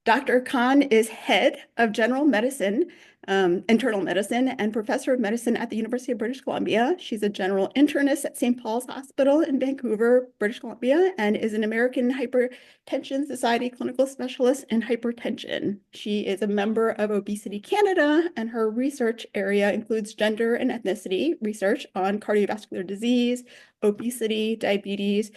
Dr. Khan is head of general medicine, internal medicine, and professor of medicine at the University of British Columbia. She's a general internist at St. Paul's Hospital in Vancouver, British Columbia, and is an American Hypertension Society clinical specialist in hypertension. She is a member of Obesity Canada, and her research area includes gender and ethnicity research on cardiovascular disease, obesity, diabetes,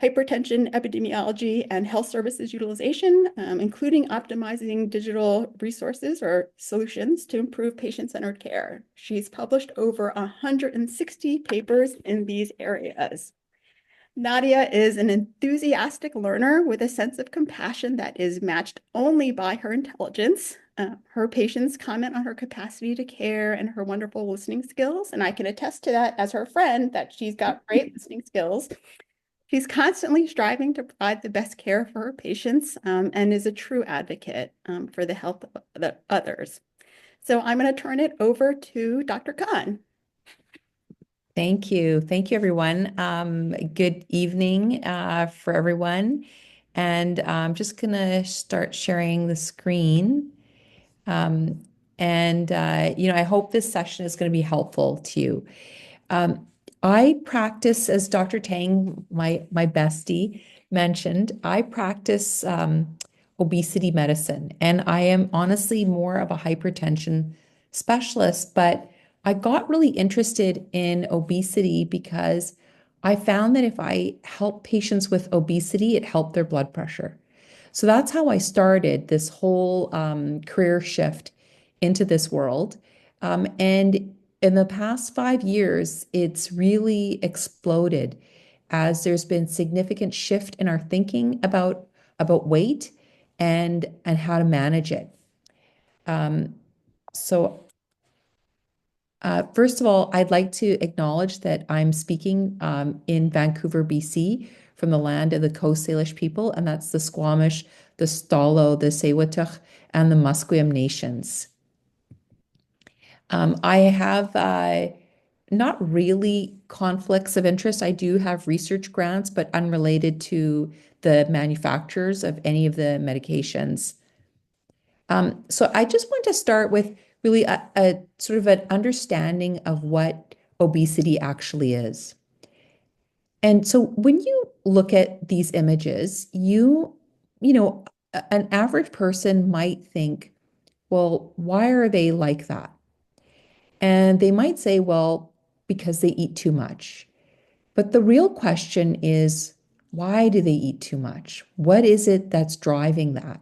hypertension epidemiology, and health services utilization, including optimizing digital resources or solutions to improve patient-centered care. She's published over 160 papers in these areas. Nadia is an enthusiastic learner with a sense of compassion that is matched only by her intelligence. Her patients comment on her capacity to care and her wonderful listening skills, and I can attest to that as her friend that she's got great listening skills. She's constantly striving to provide the best care for her patients, and is a true advocate for the health of the others. So I'm going to turn it over to Dr. Khan. Thank you. Thank you, everyone. Good evening for everyone. And I'm just going to start sharing the screen. I hope this session is going to be helpful to you. I practice, as Dr. Tang, my bestie, mentioned, I practice obesity medicine, and I am honestly more of a hypertension specialist, but I got really interested in obesity because I found that if I help patients with obesity, it helped their blood pressure. So that's how I started this whole career shift into this world. And in the past 5 years, it's really exploded as there's been significant shift in our thinking about weight and how to manage it. Um, so First of all, I'd like to acknowledge that I'm speaking in Vancouver, BC, from the land of the Coast Salish people, and that's the Squamish, the Stalo, the Tsleil-Waututh, and the Musqueam nations. I have not really conflicts of interest. I do have research grants, but unrelated to the manufacturers of any of the medications. So I just want to start with really a sort of an understanding of what obesity actually is. And so when you look at these images, an average person might think, well, why are they like that? And they might say, well, because they eat too much. But the real question is, why do they eat too much? What is it that's driving that?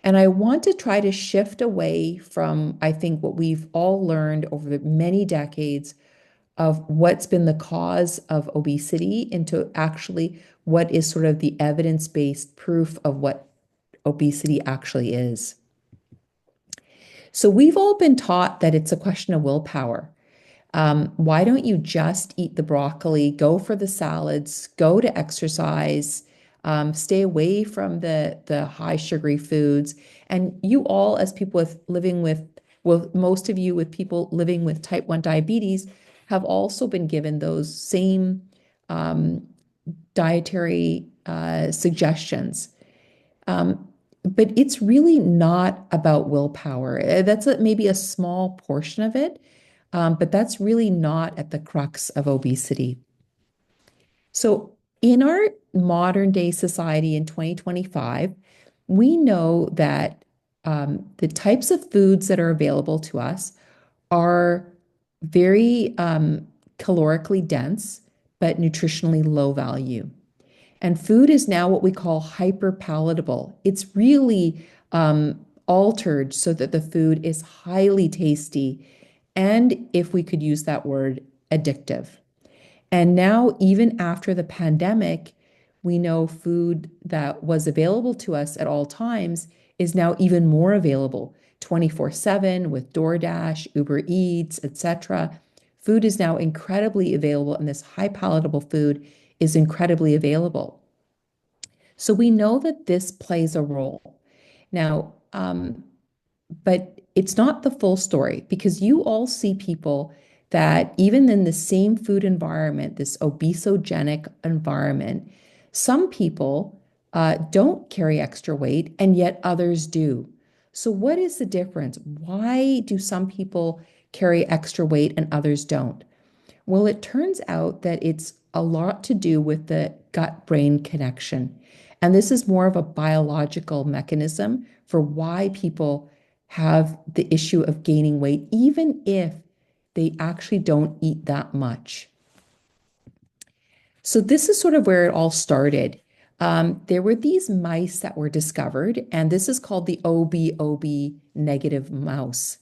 And I want to try to shift away from, I think, what we've all learned over the many decades of what's been the cause of obesity into actually what is sort of the evidence-based proof of what obesity actually is. So we've all been taught that it's a question of willpower. Why don't you just eat the broccoli, go for the salads, go to exercise, stay away from the high sugary foods? And you all, as people well, most of you with people living with type 1 diabetes, have also been given those same dietary suggestions. But it's really not about willpower. That's maybe a small portion of it, but that's really not at the crux of obesity. So, in our modern day society in 2025, we know that the types of foods that are available to us are very calorically dense, but nutritionally low value. And food is now what we call hyperpalatable. It's really altered so that the food is highly tasty, and if we could use that word, addictive. And now, even after the pandemic, we know food that was available to us at all times is now even more available 24/7 with DoorDash, Uber Eats, etc. Food is now incredibly available, and this high palatable food is incredibly available. So we know that this plays a role. Now, but it's not the full story, because you all see people that even in the same food environment, this obesogenic environment, some people don't carry extra weight, and yet others do. So, what is the difference? Why do some people carry extra weight and others don't? Well, it turns out that it's a lot to do with the gut-brain connection. And this is more of a biological mechanism for why people have the issue of gaining weight, even if they actually don't eat that much. So this is sort of where it all started. There were these mice that were discovered, and this is called the OB negative mouse.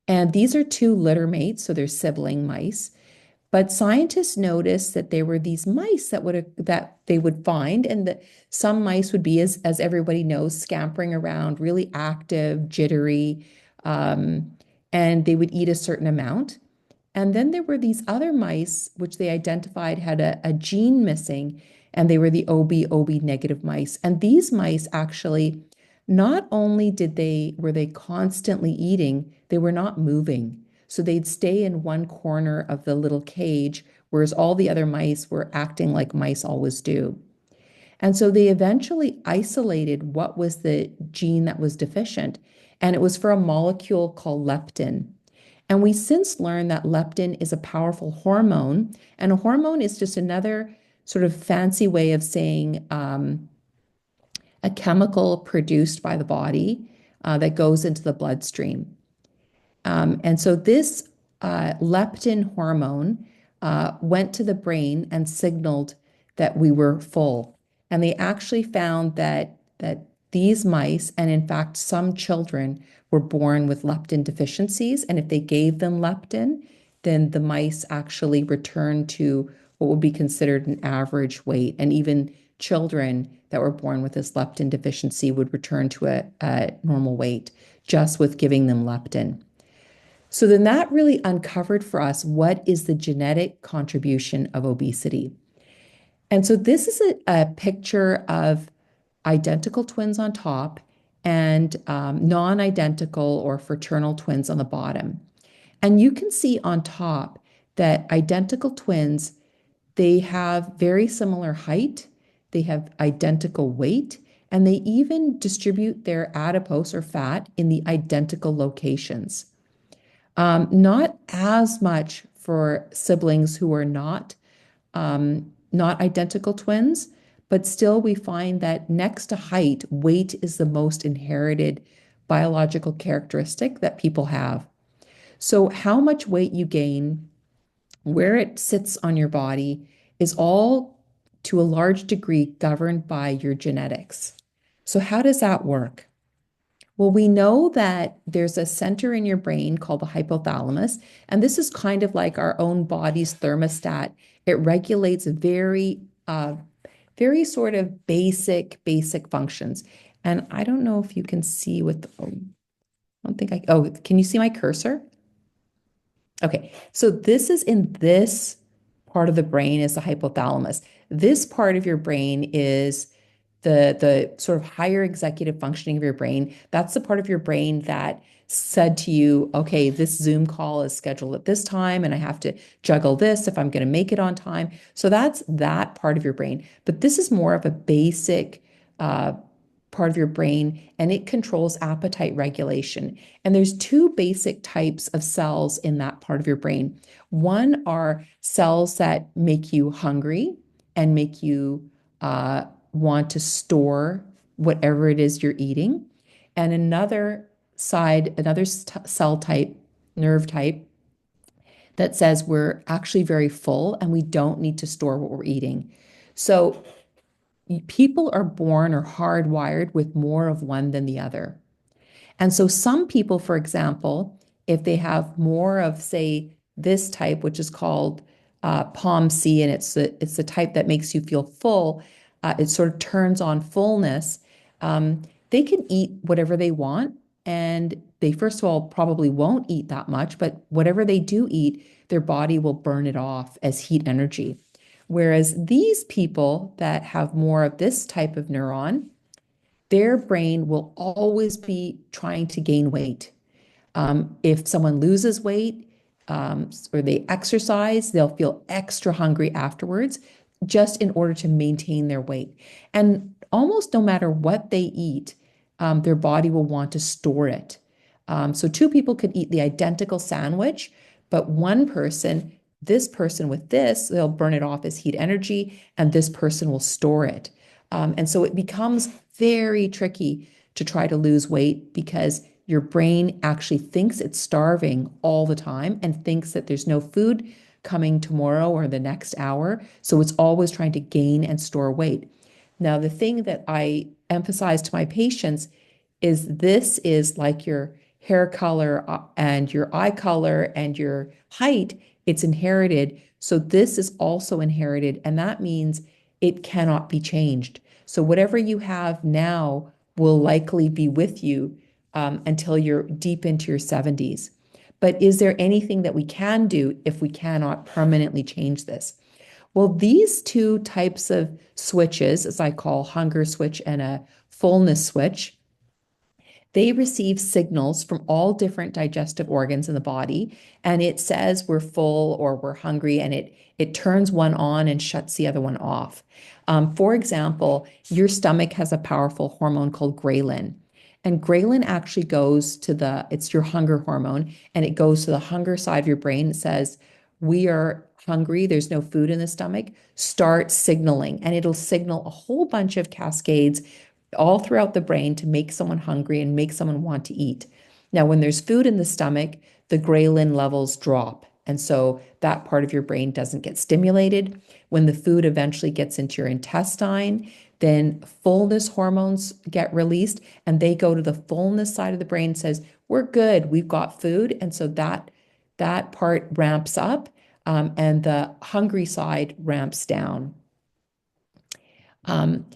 And these are two litter mates, so they're sibling mice. But scientists noticed that there were these mice that they would find, and that some mice would be, as everybody knows, scampering around, really active, jittery, um, and they would eat a certain amount. And then there were these other mice, which they identified had a gene missing, and they were the OB negative mice. And these mice actually, not only were they constantly eating, they were not moving. So they'd stay in one corner of the little cage, whereas all the other mice were acting like mice always do. And so they eventually isolated what was the gene that was deficient, and it was for a molecule called leptin. And we since learned that leptin is a powerful hormone, and a hormone is just another sort of fancy way of saying a chemical produced by the body that goes into the bloodstream. And so this leptin hormone went to the brain and signaled that we were full. And they actually found that these mice, and in fact some children, were born with leptin deficiencies. And if they gave them leptin, then the mice actually returned to what would be considered an average weight. And even children that were born with this leptin deficiency would return to a normal weight just with giving them leptin. So then that really uncovered for us what is the genetic contribution of obesity. And so this is a picture of identical twins on top and non-identical or fraternal twins on the bottom. And you can see on top that identical twins, they have very similar height, they have identical weight, and they even distribute their adipose or fat in the identical locations. Not as much for siblings who are not identical twins, but still we find that next to height, weight is the most inherited biological characteristic that people have. So how much weight you gain, where it sits on your body, is all to a large degree governed by your genetics. So how does that work? Well, we know that there's a center in your brain called the hypothalamus, and this is kind of like our own body's thermostat. It regulates very sort of basic functions. And I don't know if you can see I don't think can you see my cursor? Okay, so this is in this part of the brain is the hypothalamus. This part of your brain is the sort of higher executive functioning of your brain. That's the part of your brain that said to you, okay, this Zoom call is scheduled at this time, and I have to juggle this if I'm going to make it on time. So that's that part of your brain. But this is more of a basic part of your brain, and it controls appetite regulation. And there's two basic types of cells in that part of your brain. One are cells that make you hungry and make you want to store whatever it is you're eating. And another cell type, nerve type, that says we're actually very full and we don't need to store what we're eating. So people are born or hardwired with more of one than the other. And so some people, for example, if they have more of, say, this type, which is called POMC, and it's the type that makes you feel full, it sort of turns on fullness. They can eat whatever they want, and they, first of all, probably won't eat that much, but whatever they do eat, their body will burn it off as heat energy. Whereas these people that have more of this type of neuron, their brain will always be trying to gain weight. If someone loses weight or they exercise, they'll feel extra hungry afterwards. just in order to maintain their weight. And almost no matter what they eat, their body will want to store it. So two people could eat the identical sandwich, but one person, this person with this, they'll burn it off as heat energy, and this person will store it. And so it becomes very tricky to try to lose weight because your brain actually thinks it's starving all the time and thinks that there's no food coming tomorrow or the next hour. So it's always trying to gain and store weight. Now, the thing that I emphasize to my patients is this is like your hair color and your eye color and your height, it's inherited. So this is also inherited, and that means it cannot be changed. So whatever you have now will likely be with you until you're deep into your 70s. But is there anything that we can do if we cannot permanently change this? Well, these two types of switches, as I call hunger switch and a fullness switch, they receive signals from all different digestive organs in the body, and it says we're full or we're hungry, and it turns one on and shuts the other one off. For example, your stomach has a powerful hormone called ghrelin. And ghrelin actually goes to it's your hunger hormone, and it goes to the hunger side of your brain. It says, we are hungry, there's no food in the stomach, start signaling. And it'll signal a whole bunch of cascades all throughout the brain to make someone hungry and make someone want to eat. Now, when there's food in the stomach, the ghrelin levels drop. And so that part of your brain doesn't get stimulated. When the food eventually gets into your intestine, then fullness hormones get released and they go to the fullness side of the brain, says, we're good, we've got food. And so that part ramps up and the hungry side ramps down. Um,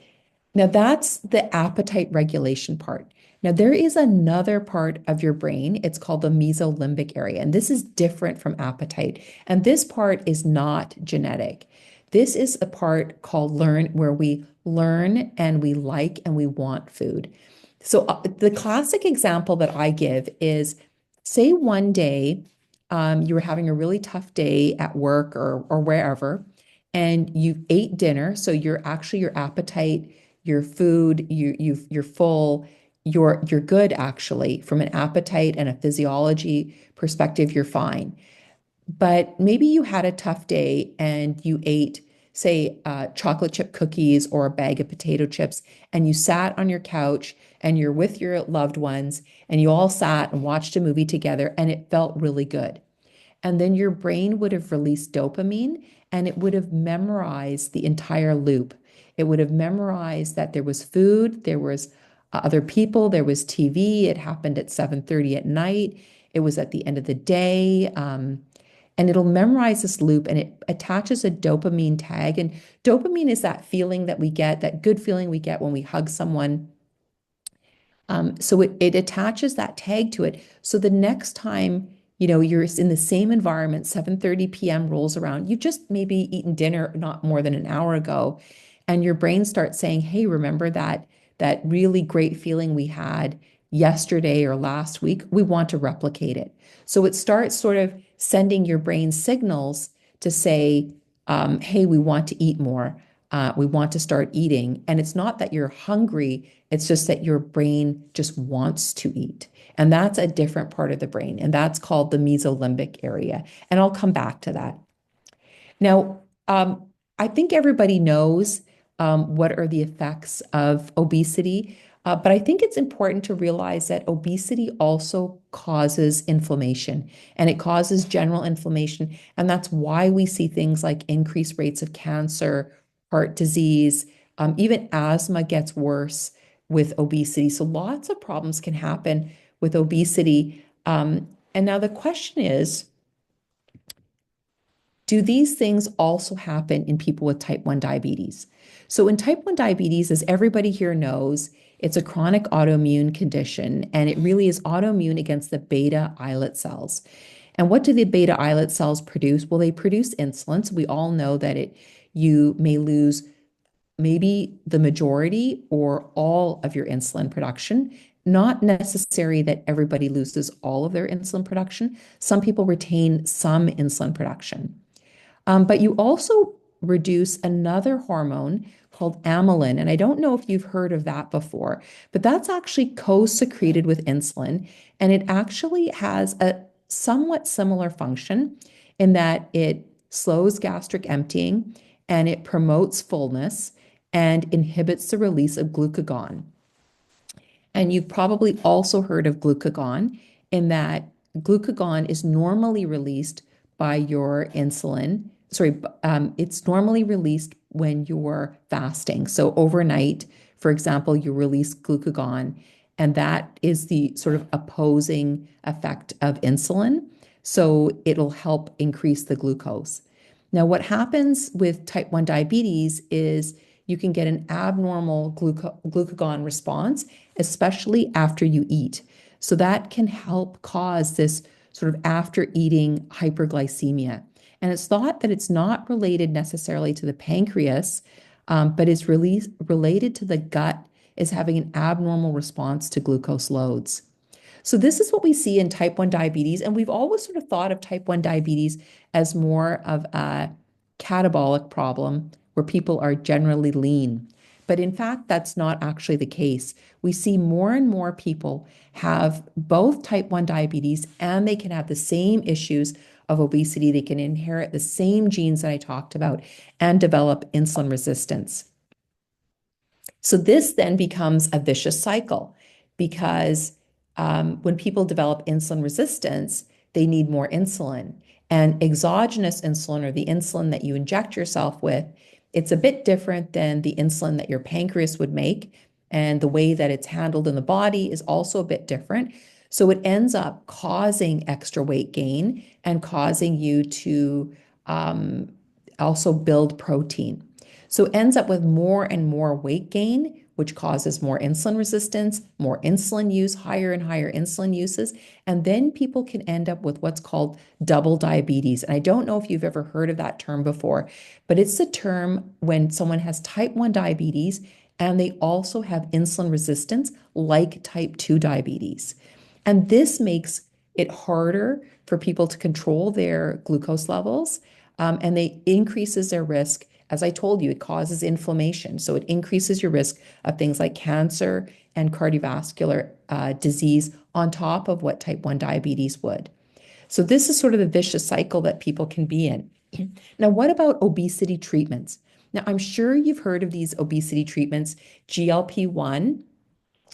Now, that's the appetite regulation part. Now, there is another part of your brain. It's called the mesolimbic area. And this is different from appetite. And this part is not genetic. This is a part called learn, where we learn and we like and we want food. So, the classic example that I give is say one day you were having a really tough day at work or wherever, and you ate dinner. So, your appetite, your food, you're full, you're good actually from an appetite and a physiology perspective, you're fine. But maybe you had a tough day and you ate, say, chocolate chip cookies or a bag of potato chips, and you sat on your couch and you're with your loved ones and you all sat and watched a movie together and it felt really good. And then your brain would have released dopamine and it would have memorized the entire loop. It would have memorized that there was food, there was other people, there was TV. It happened at 7:30 at night. It was at the end of the day. And it'll memorize this loop and it attaches a dopamine tag. And dopamine is that feeling that we get, that good feeling we get when we hug someone. So it attaches that tag to it. So the next time, you're in the same environment, 7:30 p.m. rolls around, you've just maybe eaten dinner not more than an hour ago, and your brain starts saying, hey, remember that really great feeling we had yesterday or last week? We want to replicate it. So it starts sort of sending your brain signals to say, hey, we want to eat more. We want to start eating. And it's not that you're hungry, it's just that your brain just wants to eat. And that's a different part of the brain. And that's called the mesolimbic area. And I'll come back to that. Now, I think everybody knows what are the effects of obesity, but I think it's important to realize that obesity also causes inflammation and it causes general inflammation. And that's why we see things like increased rates of cancer, heart disease, even asthma gets worse with obesity. So lots of problems can happen with obesity. And now the question is, do these things also happen in people with type 1 diabetes? So, in type 1 diabetes, as everybody here knows, it's a chronic autoimmune condition, and it really is autoimmune against the beta islet cells. And what do the beta islet cells produce? Well, they produce insulin. So we all know that you may lose maybe the majority or all of your insulin production. Not necessary that everybody loses all of their insulin production. Some people retain some insulin production. But you also reduce another hormone called amylin. And I don't know if you've heard of that before, but that's actually co-secreted with insulin. And it actually has a somewhat similar function in that it slows gastric emptying and it promotes fullness and inhibits the release of glucagon. And you've probably also heard of glucagon in that glucagon is normally released by your insulin. Sorry, it's normally released when you're fasting. So overnight, for example, you release glucagon, and that is the sort of opposing effect of insulin. So it'll help increase the glucose. Now, what happens with type 1 diabetes is you can get an abnormal glucagon response, especially after you eat. So that can help cause this sort of after eating hyperglycemia. And it's thought that it's not related necessarily to the pancreas, but is really related to the gut is having an abnormal response to glucose loads. So this is what we see in type 1 diabetes. And we've always sort of thought of type 1 diabetes as more of a catabolic problem where people are generally lean. But in fact, that's not actually the case. We see more and more people have both type 1 diabetes and they can have the same issues of obesity. They can inherit the same genes that I talked about and develop insulin resistance. So this then becomes a vicious cycle because when people develop insulin resistance, they need more insulin. And exogenous insulin, or the insulin that you inject yourself with, it's a bit different than the insulin that your pancreas would make. And the way that it's handled in the body is also a bit different. So it ends up causing extra weight gain and causing you to also build protein. So it ends up with more and more weight gain, which causes more insulin resistance, more insulin use, higher and higher insulin uses. And then people can end up with what's called double diabetes. And I don't know if you've ever heard of that term before, but it's the term when someone has type 1 diabetes and they also have insulin resistance, like type 2 diabetes. And this makes it harder for people to control their glucose levels, and they increases their risk. As I told you, it causes inflammation. So it increases your risk of things like cancer and cardiovascular disease on top of what type 1 diabetes would. So this is sort of the vicious cycle that people can be in. Now, what about obesity treatments? Now, I'm sure you've heard of these obesity treatments. GLP-1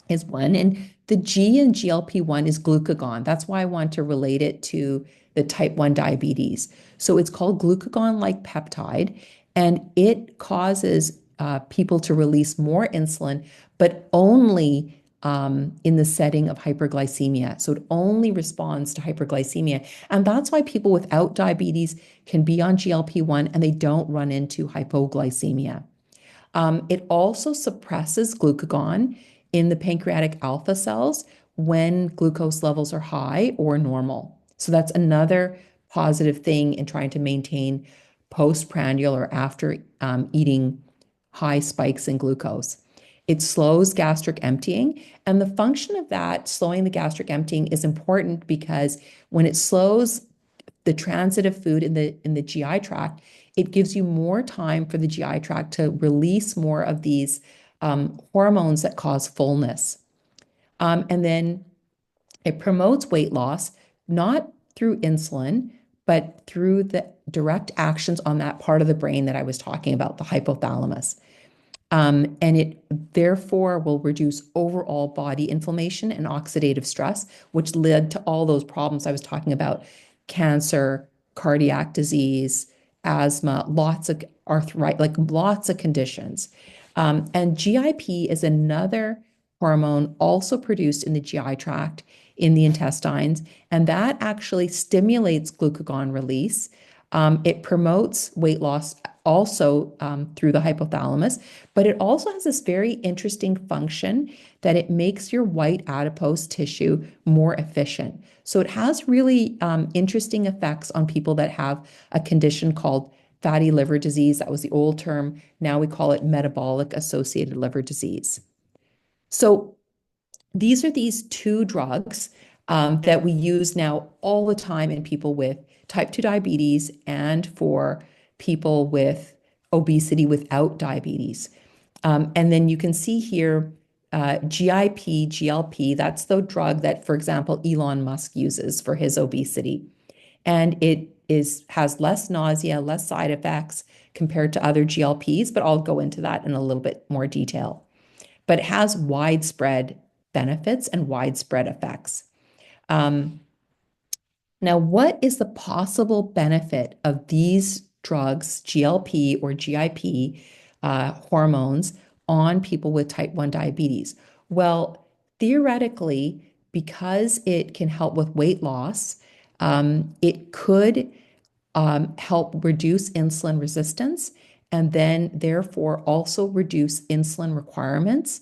is one, and the G in GLP-1 is glucagon. That's why I want to relate it to the type 1 diabetes. So it's called glucagon-like peptide, and it causes people to release more insulin, but only in the setting of hyperglycemia. So it only responds to hyperglycemia. And that's why people without diabetes can be on GLP-1 and they don't run into hypoglycemia. It also suppresses glucagon in the pancreatic alpha cells when glucose levels are high or normal. So that's another positive thing in trying to maintain postprandial or after eating high spikes in glucose. It slows gastric emptying. And the function of that, slowing the gastric emptying, is important because when it slows the transit of food in the GI tract, it gives you more time for the GI tract to release more of these hormones that cause fullness. And then it promotes weight loss, not through insulin, but through the direct actions on that part of the brain that I was talking about, the hypothalamus. And it therefore will reduce overall body inflammation and oxidative stress, which led to all those problems I was talking about: cancer, cardiac disease, asthma, lots of arthritis, like lots of conditions. And GIP is another hormone also produced in the GI tract, in the intestines, and that actually stimulates glucagon release. It promotes weight loss also through the hypothalamus, but it also has this very interesting function that it makes your white adipose tissue more efficient. So it has really interesting effects on people that have a condition called fatty liver disease. That was the old term. Now we call it metabolic associated liver disease. So these are these two drugs that we use now all the time in people with type 2 diabetes and for people with obesity without diabetes. And then you can see here GIP, GLP, that's the drug that, for example, Elon Musk uses for his obesity. And it has less nausea, less side effects compared to other GLPs, but I'll go into that in a little bit more detail. But it has widespread benefits and widespread effects. Um, Now, what is the possible benefit of these drugs, GLP or GIP hormones, on people with type 1 diabetes? Well, theoretically, because it can help with weight loss, it could help reduce insulin resistance and then, therefore, also reduce insulin requirements,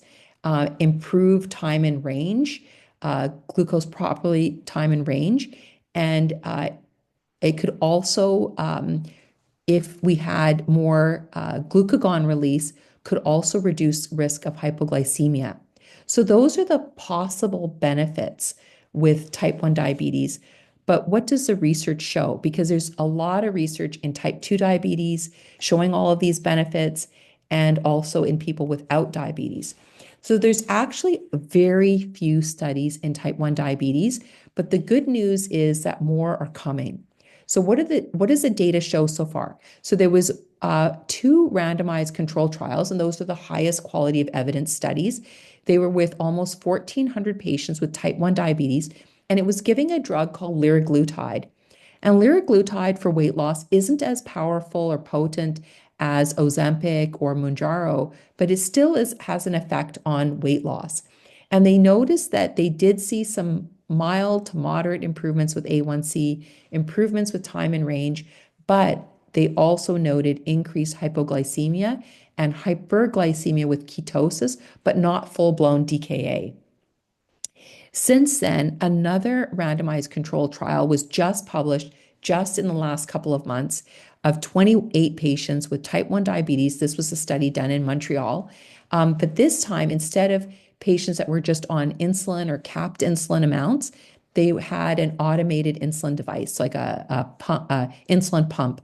improve time in range, glucose properly time in range. And it could also, if we had more glucagon release, could also reduce risk of hypoglycemia. So those are the possible benefits with type 1 diabetes. But what does the research show? Because there's a lot of research in type 2 diabetes showing all of these benefits and also in people without diabetes. So there's actually very few studies in type 1 diabetes, but the good news is that more are coming. So what does the data show so far? So there was two randomized control trials, and those are the highest quality of evidence studies. They were with almost 1,400 patients with type 1 diabetes, and it was giving a drug called liraglutide. And liraglutide for weight loss isn't as powerful or potent as Ozempic or Mounjaro, but it still has an effect on weight loss. And they noticed that they did see some mild to moderate improvements with A1C, improvements with time in range, but they also noted increased hypoglycemia and hyperglycemia with ketosis, but not full-blown DKA. Since then, another randomized control trial was just published just in the last couple of months of 28 patients with type 1 diabetes. This was a study done in Montreal. But this time, instead of patients that were just on insulin or capped insulin amounts, they had an automated insulin device, like a insulin pump,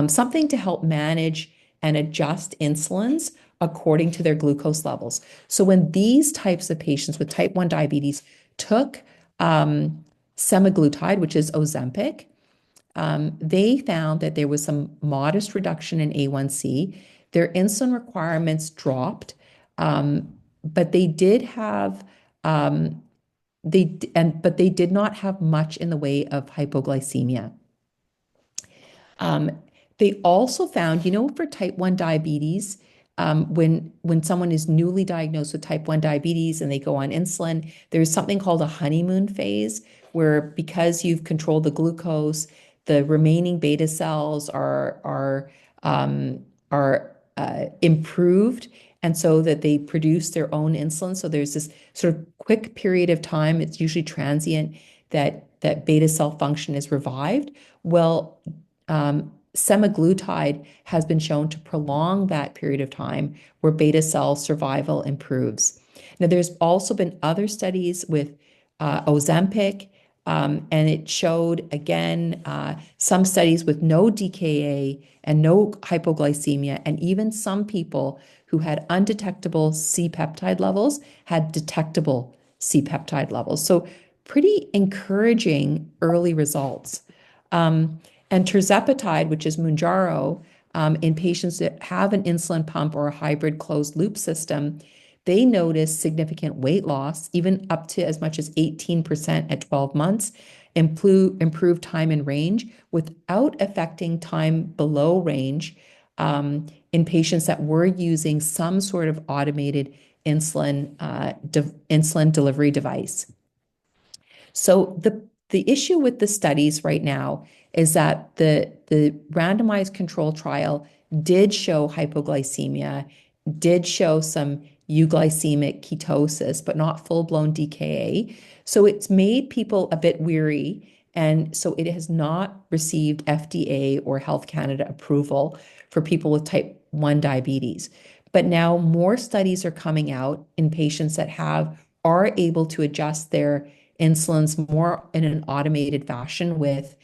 something to help manage and adjust insulins according to their glucose levels. So when these types of patients with type 1 diabetes took semaglutide, which is Ozempic, they found that there was some modest reduction in A1C. Their insulin requirements dropped, but they did have but they did not have much in the way of hypoglycemia. Um, they also found, for type 1 diabetes, when someone is newly diagnosed with type 1 diabetes and they go on insulin, there's something called a honeymoon phase where, because you've controlled the glucose, the remaining beta cells are improved, and so that they produce their own insulin. So there's this sort of quick period of time, it's usually transient, that beta cell function is revived. Well, semaglutide has been shown to prolong that period of time where beta cell survival improves. Now, there's also been other studies with Ozempic, and it showed, again, some studies with no DKA and no hypoglycemia, and even some people who had undetectable C-peptide levels had detectable C-peptide levels. So pretty encouraging early results. And tirzepatide, which is Mounjaro, in patients that have an insulin pump or a hybrid closed loop system, they noticed significant weight loss, even up to as much as 18% at 12 months, improved time in range without affecting time below range in patients that were using some sort of automated insulin delivery device. So the issue with the studies right now is that the randomized control trial did show hypoglycemia, did show some euglycemic ketosis, but not full-blown DKA. So it's made people a bit weary, and so it has not received FDA or Health Canada approval for people with type 1 diabetes. But now more studies are coming out in patients that are able to adjust their insulins more in an automated fashion with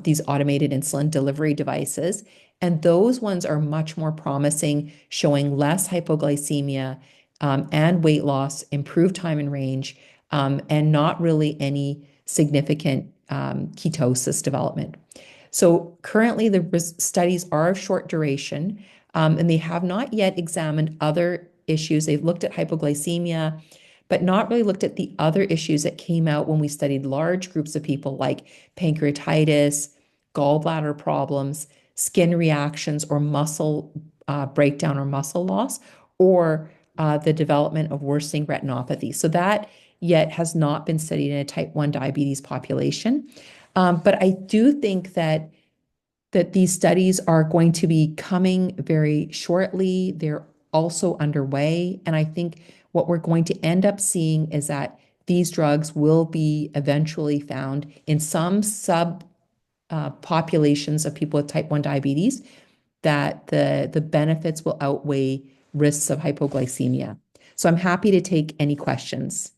these automated insulin delivery devices. And those ones are much more promising, showing less hypoglycemia and weight loss, improved time in range, and not really any significant ketosis development. So currently, the studies are of short duration, and they have not yet examined other issues. They've looked at hypoglycemia, but not really looked at the other issues that came out when we studied large groups of people like pancreatitis, gallbladder problems, skin reactions, or muscle breakdown or muscle loss, or the development of worsening retinopathy. So that yet has not been studied in a type 1 diabetes population. But I do think that these studies are going to be coming very shortly. They're also underway. And I think what we're going to end up seeing is that these drugs will be eventually found in some sub populations of people with type 1 diabetes, that the benefits will outweigh risks of hypoglycemia. So I'm happy to take any questions.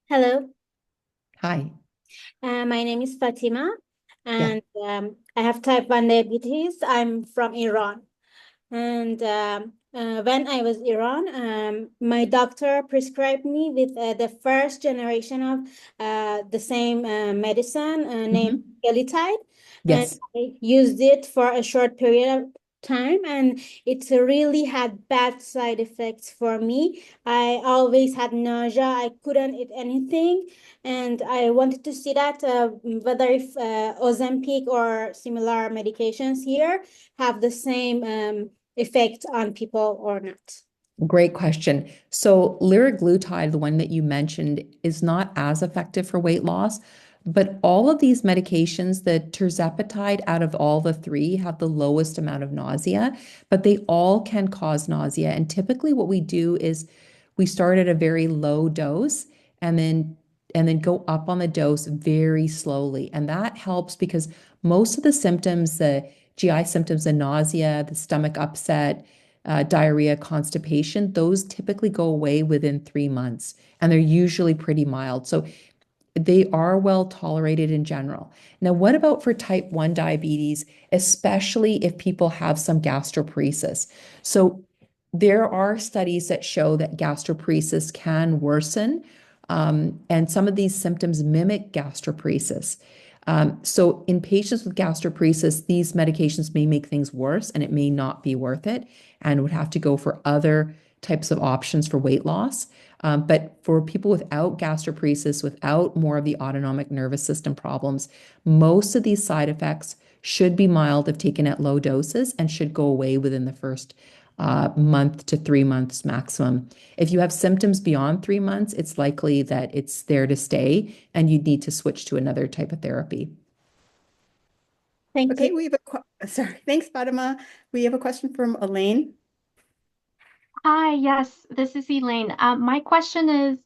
Hello, Hi. my name is Fatima, Yeah. and I have type 1 diabetes. I'm from Iran. And when I was Iran, my doctor prescribed me with the first generation of the same medicine named Mhm. Gelitide, and Yes. I used it for a short period of time, and it really had bad side effects for me. I always had nausea. I couldn't eat anything, and I wanted to see that whether if Ozempic or similar medications here have the same effect on people or not. Great question. So liraglutide, the one that you mentioned, is not as effective for weight loss, but all of these medications, the tirzepatide out of all the three have the lowest amount of nausea, but they all can cause nausea. And typically what we do is we start at a very low dose and then go up on the dose very slowly. And that helps because most of the symptoms, the GI symptoms, the nausea, the stomach upset, diarrhea, constipation, those typically go away within 3 months, and they're usually pretty mild. So they are well tolerated in general. Now, what about for type 1 diabetes, especially if people have some gastroparesis? So there are studies that show that gastroparesis can worsen, and some of these symptoms mimic gastroparesis. So in patients with gastroparesis, these medications may make things worse and it may not be worth it and would have to go for other types of options for weight loss. But for people without gastroparesis, without more of the autonomic nervous system problems, most of these side effects should be mild if taken at low doses and should go away within the first month to 3 months maximum. If you have symptoms beyond 3 months, it's likely that it's there to stay and you'd need to switch to another type of therapy. Thank Okay, you. we have sorry, thanks, Fatima. We have a question from Elaine. Hi, yes, this is Elaine. My question is,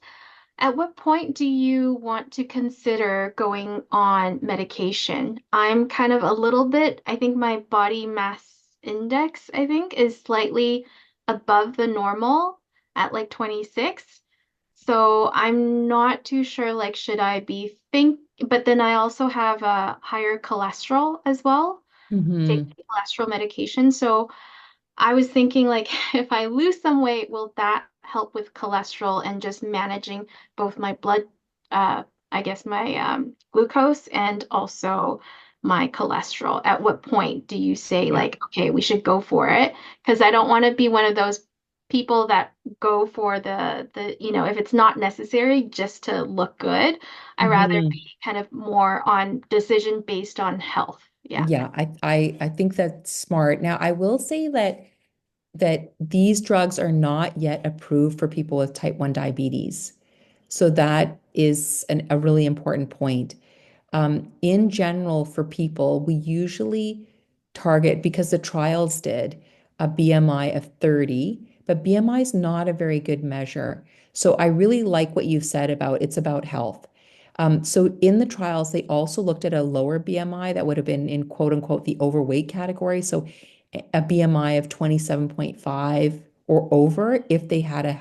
at what point do you want to consider going on medication? I'm kind of a little bit, I think my body mass index, I think, is slightly above the normal at like 26. So I'm not too sure, like, should I be but then I also have a higher cholesterol as well, take Mhm. cholesterol medication. So I was thinking like if I lose some weight, will that help with cholesterol and just managing both my blood, I guess my glucose and also my cholesterol? At what point do you say Yeah. like, okay, we should go for it? Because I don't want to be one of those people that go for if it's not necessary just to look good. I rather be Mhm. kind of more on decision based on health. Yeah. Yeah, I think that's smart. Now, I will say that these drugs are not yet approved for people with type 1 diabetes. So that is a really important point. In general, for people, we usually target, because the trials did, a BMI of 30, but BMI is not a very good measure. So I really like what you've said about it's about health. So in the trials, they also looked at a lower BMI that would have been in quote unquote the overweight category. So a BMI of 27.5 or over if they had a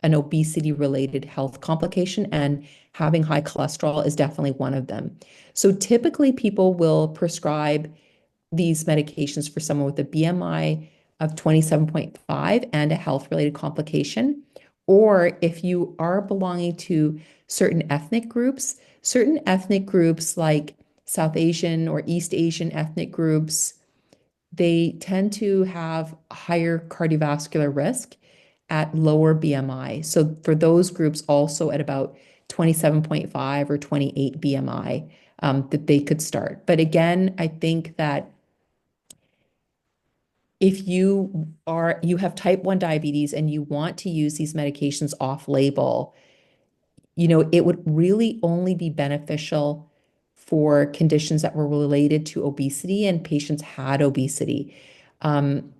an obesity-related health complication, and having high cholesterol is definitely one of them. So typically people will prescribe these medications for someone with a BMI of 27.5 and a health-related complication. Or if you are belonging to certain ethnic groups like South Asian or East Asian ethnic groups, they tend to have higher cardiovascular risk at lower BMI. So for those groups, also at about 27.5 or 28 BMI, that they could start. But again, I think that if you have type 1 diabetes and you want to use these medications off label, it would really only be beneficial for conditions that were related to obesity and patients had obesity. Um,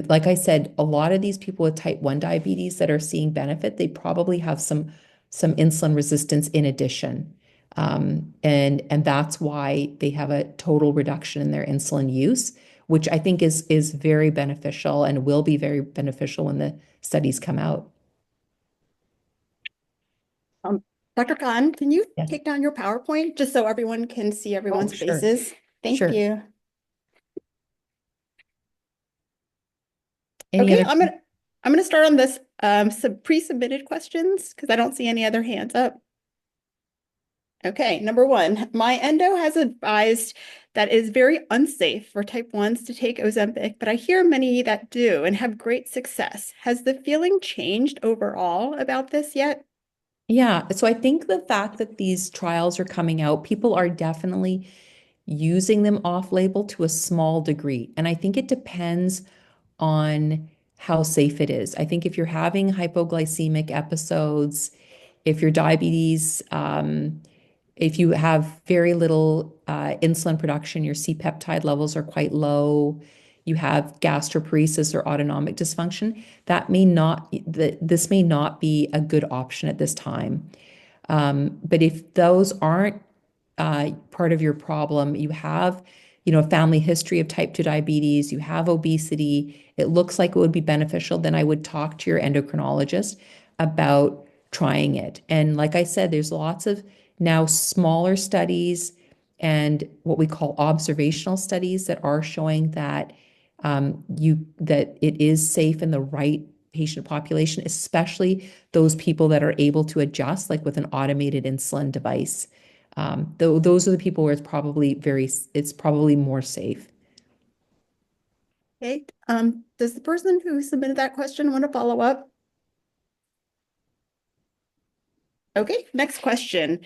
like I said, a lot of these people with type 1 diabetes that are seeing benefit, they probably have some insulin resistance in addition. And that's why they have a total reduction in their insulin use, which I think is very beneficial and will be very beneficial when the studies come out. Um, Dr. Khan, can you Yes. take down your PowerPoint just so everyone can see everyone's Sure. faces? Thank Sure. you. Any Okay, other? I'm gonna start on this some pre-submitted questions because I don't see any other hands up. Okay, number one, my endo has advised that it is very unsafe for type 1s to take Ozempic, but I hear many that do and have great success. Has the feeling changed overall about this yet? Yeah. So I think the fact that these trials are coming out, people are definitely using them off label to a small degree. And I think it depends on how safe it is. I think if you're having hypoglycemic episodes, if your diabetes, if you have very little insulin production, your C-peptide levels are quite low, you have gastroparesis or autonomic dysfunction, this may not be a good option at this time. But if those aren't part of your problem, you have, a family history of type 2 diabetes, you have obesity, it looks like it would be beneficial, then I would talk to your endocrinologist about trying it. And like I said, there's lots of now smaller studies and what we call observational studies that are showing that that it is safe in the right patient population, especially those people that are able to adjust, like with an automated insulin device. Those are the people where it's probably more safe. Okay, does the person who submitted that question want to follow up? Okay, next question.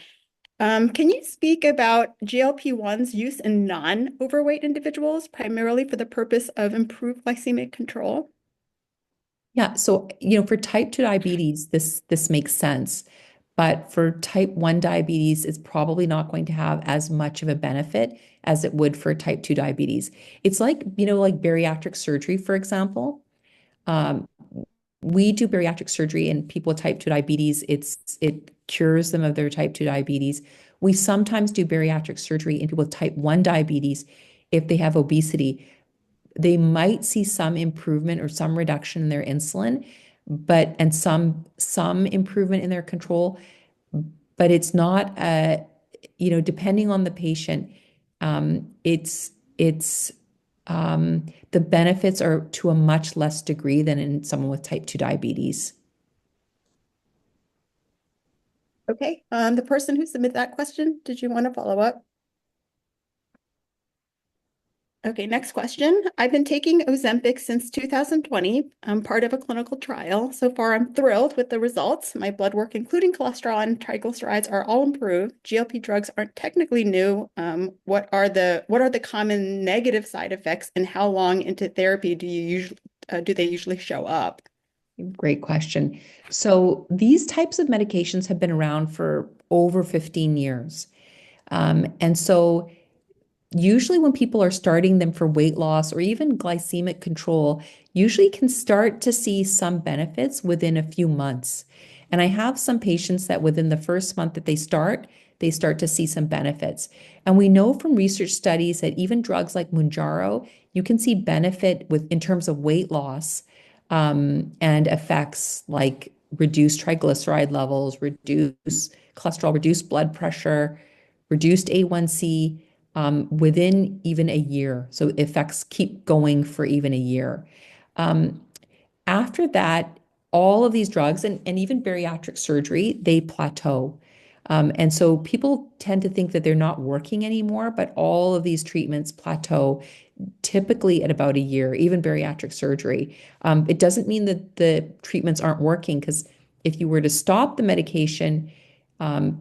Can you speak about GLP-1s use in non-overweight individuals, primarily for the purpose of improved glycemic control? Yeah, so for type 2 diabetes, this makes sense. But for type 1 diabetes, it's probably not going to have as much of a benefit as it would for type 2 diabetes. It's like, like bariatric surgery, for example. Um, we do bariatric surgery in people with type 2 diabetes. It cures them of their type 2 diabetes. We sometimes do bariatric surgery in people with type 1 diabetes if they have obesity. They might see some improvement or some reduction in their insulin, and some improvement in their control, but it's not depending on the patient, it's the benefits are to a much less degree than in someone with type 2 diabetes. Okay, the person who submitted that question, did you want to follow up? Okay, next question. I've been taking Ozempic since 2020. I'm part of a clinical trial. So far, I'm thrilled with the results. My blood work, including cholesterol and triglycerides, are all improved. GLP drugs aren't technically new. What are the common negative side effects, and how long into therapy do they usually show up? Great question. So these types of medications have been around for over 15 years. And so usually when people are starting them for weight loss or even glycemic control, usually can start to see some benefits within a few months. And I have some patients that within the first month that they start to see some benefits. And we know from research studies that even drugs like Mounjaro, you can see benefit in terms of weight loss, and effects like reduce triglyceride levels, reduce cholesterol, reduce blood pressure, reduced A1C within even a year. So effects keep going for even a year. Um, After that, all of these drugs and even bariatric surgery, they plateau. And so people tend to think that they're not working anymore, but all of these treatments plateau typically at about a year, even bariatric surgery. It doesn't mean that the treatments aren't working, because if you were to stop the medication,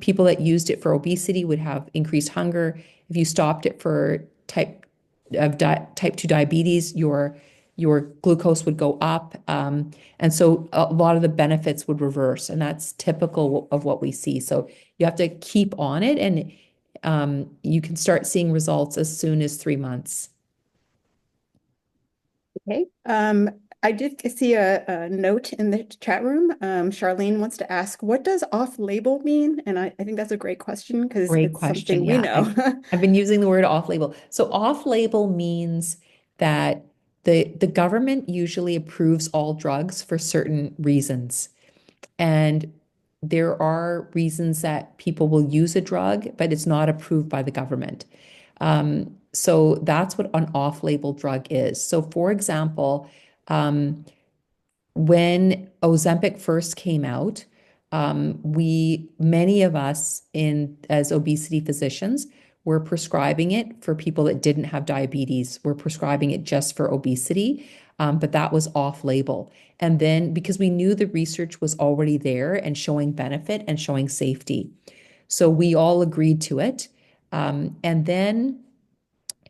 people that used it for obesity would have increased hunger. If you stopped it for type 2 diabetes, your glucose would go up. And so a lot of the benefits would reverse, and that's typical of what we see. So you have to keep on it, and you can start seeing results as soon as 3 months. Okay. I did see a note in the chat room. Charlene wants to ask, what does off-label mean? And I think that's a great question because Great it's question. something we Yeah, know. I've been using the word off-label. So off-label means that the government usually approves all drugs for certain reasons. And there are reasons that people will use a drug, but it's not approved by the government. So that's what an off-label drug is. So for example, when Ozempic first came out, many of us as obesity physicians were prescribing it for people that didn't have diabetes. We're prescribing it just for obesity, but that was off-label. And then because we knew the research was already there and showing benefit and showing safety, so we all agreed to it. And then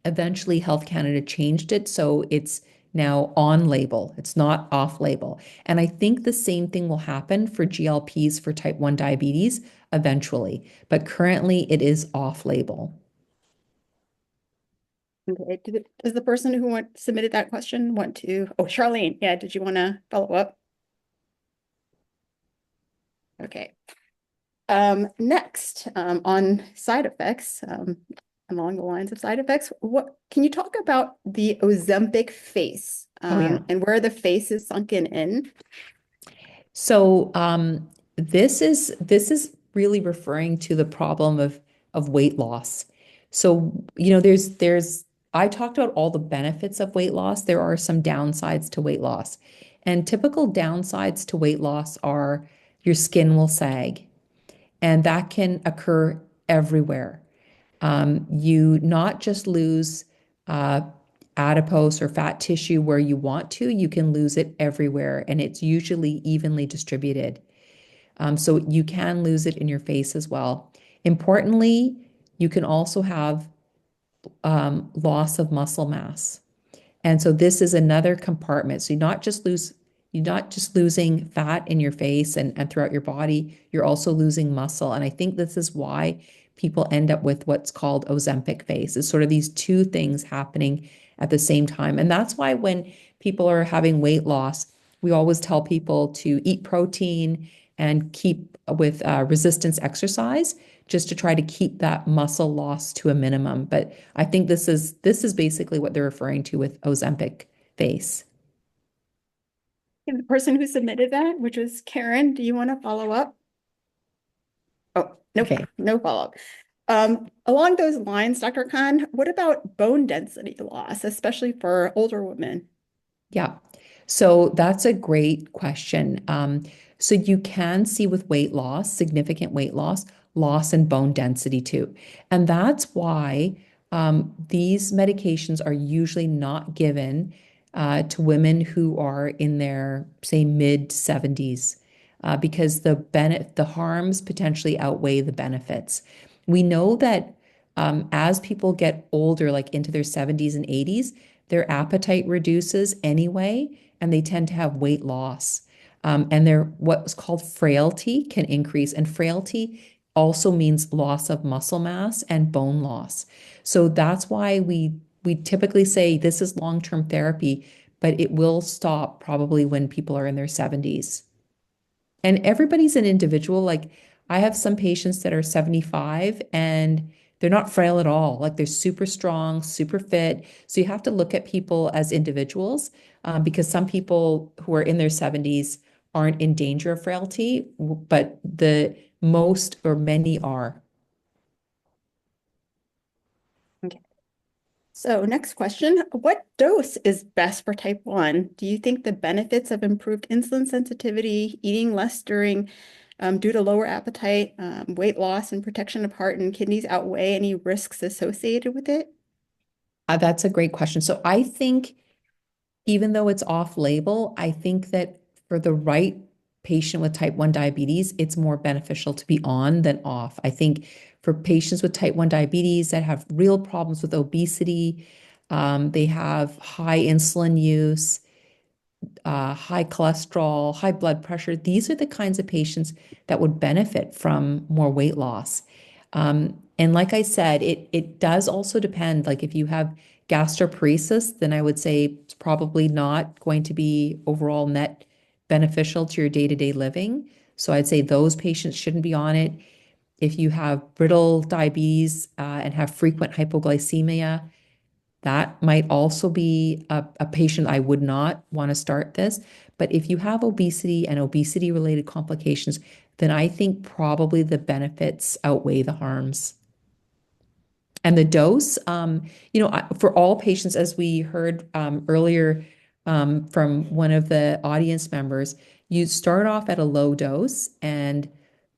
eventually Health Canada changed it, so it's now on label. It's not off label. And I think the same thing will happen for GLPs for type 1 diabetes eventually, but currently it is off label. Okay. Does the person who submitted that question want to? Oh, Charlene. Yeah. Did you want to follow up? Okay. Next, on side effects, along the lines of side effects, what can you talk about the Ozempic face, Oh, yeah. and where the face is sunken in? So this is really referring to the problem of weight loss. So, there's I talked about all the benefits of weight loss. There are some downsides to weight loss. And typical downsides to weight loss are your skin will sag, and that can occur everywhere. You not just lose uh, adipose or fat tissue where you want to, you can lose it everywhere, and it's usually evenly distributed. So you can lose it in your face as well. Importantly, you can also have loss of muscle mass. And so this is another compartment. So you're not just losing fat in your face and throughout your body, you're also losing muscle. And I think this is why people end up with what's called Ozempic face. It's sort of these two things happening at the same time. And that's why when people are having weight loss, we always tell people to eat protein and keep with resistance exercise, just to try to keep that muscle loss to a minimum. But I think this is basically what they're referring to with Ozempic face. And the person who submitted that, which was Karen, do you want to follow up? Oh, no, Okay. no follow-up. Along those lines, Dr. Khan, what about bone density loss, especially for older women? Yeah. So that's a great question. So you can see with weight loss, significant weight loss, loss in bone density too. And that's why these medications are usually not given to women who are in their, say, mid 70s, because the harms potentially outweigh the benefits. We know that as people get older, like into their 70s and 80s, their appetite reduces anyway, and they tend to have weight loss. And their what's called frailty can increase, and frailty also means loss of muscle mass and bone loss. So that's why we typically say this is long-term therapy, but it will stop probably when people are in their 70s. And everybody's an individual. Like I have some patients that are 75 and they're not frail at all. Like they're super strong, super fit. So you have to look at people as individuals, because some people who are in their 70s aren't in danger of frailty, but the most or many are. Okay. So next question, what dose is best for type 1? Do you think the benefits of improved insulin sensitivity, eating less during due to lower appetite, weight loss, and protection of heart and kidneys outweigh any risks associated with it? That's a great question. So I think even though it's off label, I think that for the right patient with type 1 diabetes, it's more beneficial to be on than off. I think for patients with type 1 diabetes that have real problems with obesity, they have high insulin use, high cholesterol, high blood pressure. These are the kinds of patients that would benefit from more weight loss. And like I said, it does also depend. Like if you have gastroparesis, then I would say it's probably not going to be overall net beneficial to your day-to-day living. So I'd say those patients shouldn't be on it. If you have brittle diabetes and have frequent hypoglycemia, that might also be a patient I would not want to start this. But if you have obesity and obesity-related complications, then I think probably the benefits outweigh the harms. And the dose, for all patients, as we heard earlier from one of the audience members, you start off at a low dose, and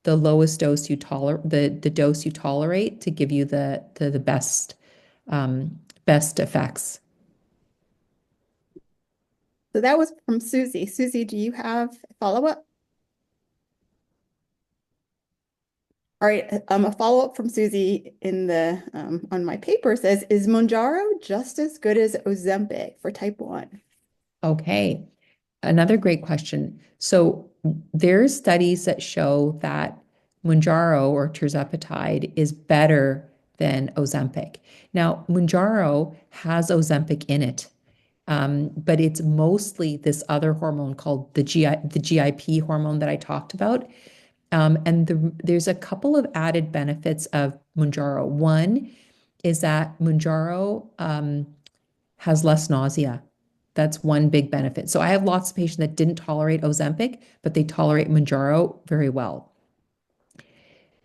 the lowest dose you tolerate, the dose you tolerate to give you the best effects. So that was from Susie. Susie, do you have a follow-up? All right, a follow-up from Susie in the on my paper says, is Mounjaro just as good as Ozempic for type 1? Okay, another great question. So there's studies that show that Mounjaro or tirzepatide is better than Ozempic. Now, Mounjaro has Ozempic in it, but it's mostly this other hormone called the GIP hormone that I talked about. And there's a couple of added benefits of Mounjaro. One is that Mounjaro has less nausea. That's one big benefit. So I have lots of patients that didn't tolerate Ozempic, but they tolerate Mounjaro very well.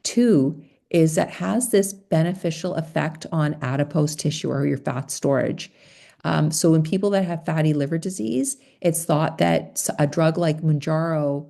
Two is that has this beneficial effect on adipose tissue or your fat storage. So in people that have fatty liver disease, it's thought that a drug like Mounjaro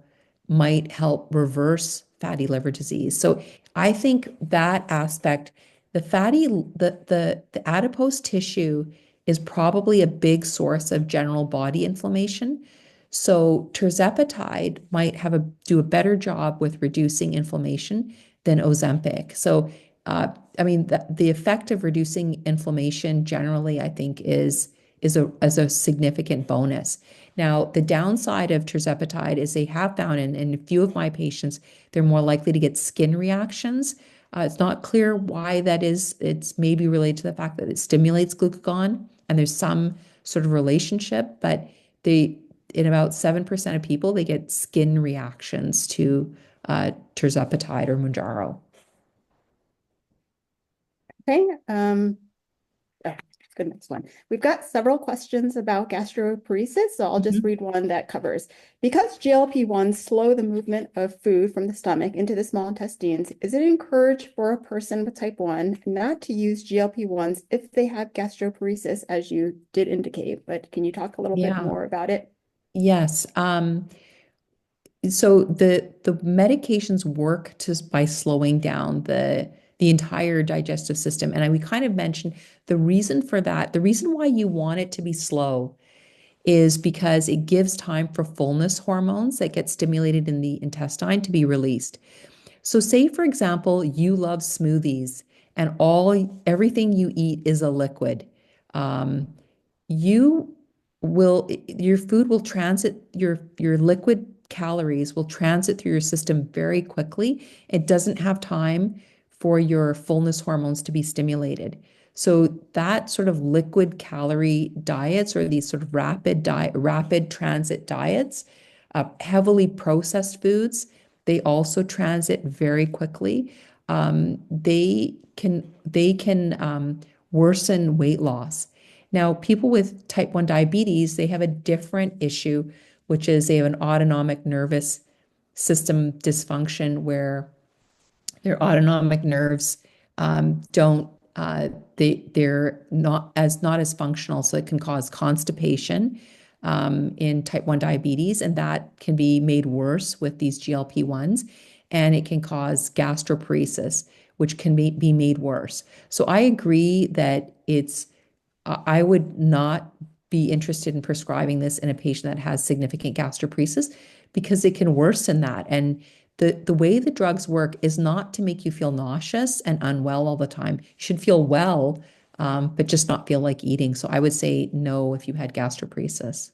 might help reverse fatty liver disease. So I think that aspect, the adipose tissue is probably a big source of general body inflammation. So tirzepatide might do a better job with reducing inflammation than Ozempic. So I mean, the effect of reducing inflammation generally, I think, is a significant bonus. Now, the downside of tirzepatide is they have found in a few of my patients, they're more likely to get skin reactions. It's not clear why that is. It's maybe related to the fact that it stimulates glucagon, and there's some sort of relationship, but in about 7% of people, they get skin reactions to tirzepatide or Mounjaro. Okay, good, next one. We've got several questions about gastroparesis, so I'll just read one that covers. Because GLP-1s slow the movement of food from the stomach into the small intestines, is it encouraged for a person with type 1 not to use GLP-1s if they have gastroparesis, as you did indicate? But can you talk a little bit more about it? Yes. So the medications work by slowing down the entire digestive system. And we kind of mentioned the reason for that. The reason why you want it to be slow is because it gives time for fullness hormones that get stimulated in the intestine to be released. So say, for example, you love smoothies and everything you eat is a liquid. Um, your food will transit, your liquid calories will transit through your system very quickly. It doesn't have time for your fullness hormones to be stimulated. So that sort of liquid calorie diets or these sort of rapid transit diets, heavily processed foods, they also transit very quickly. They can worsen weight loss. Now, people with type 1 diabetes, they have a different issue, which is they have an autonomic nervous system dysfunction where their autonomic nerves don't they're not as functional, so it can cause constipation in type 1 diabetes, and that can be made worse with these GLP-1s, and it can cause gastroparesis, which can be made worse. So I agree that I would not be interested in prescribing this in a patient that has significant gastroparesis because it can worsen that. And the way the drugs work is not to make you feel nauseous and unwell all the time. You should feel well, but just not feel like eating. So I would say no if you had gastroparesis.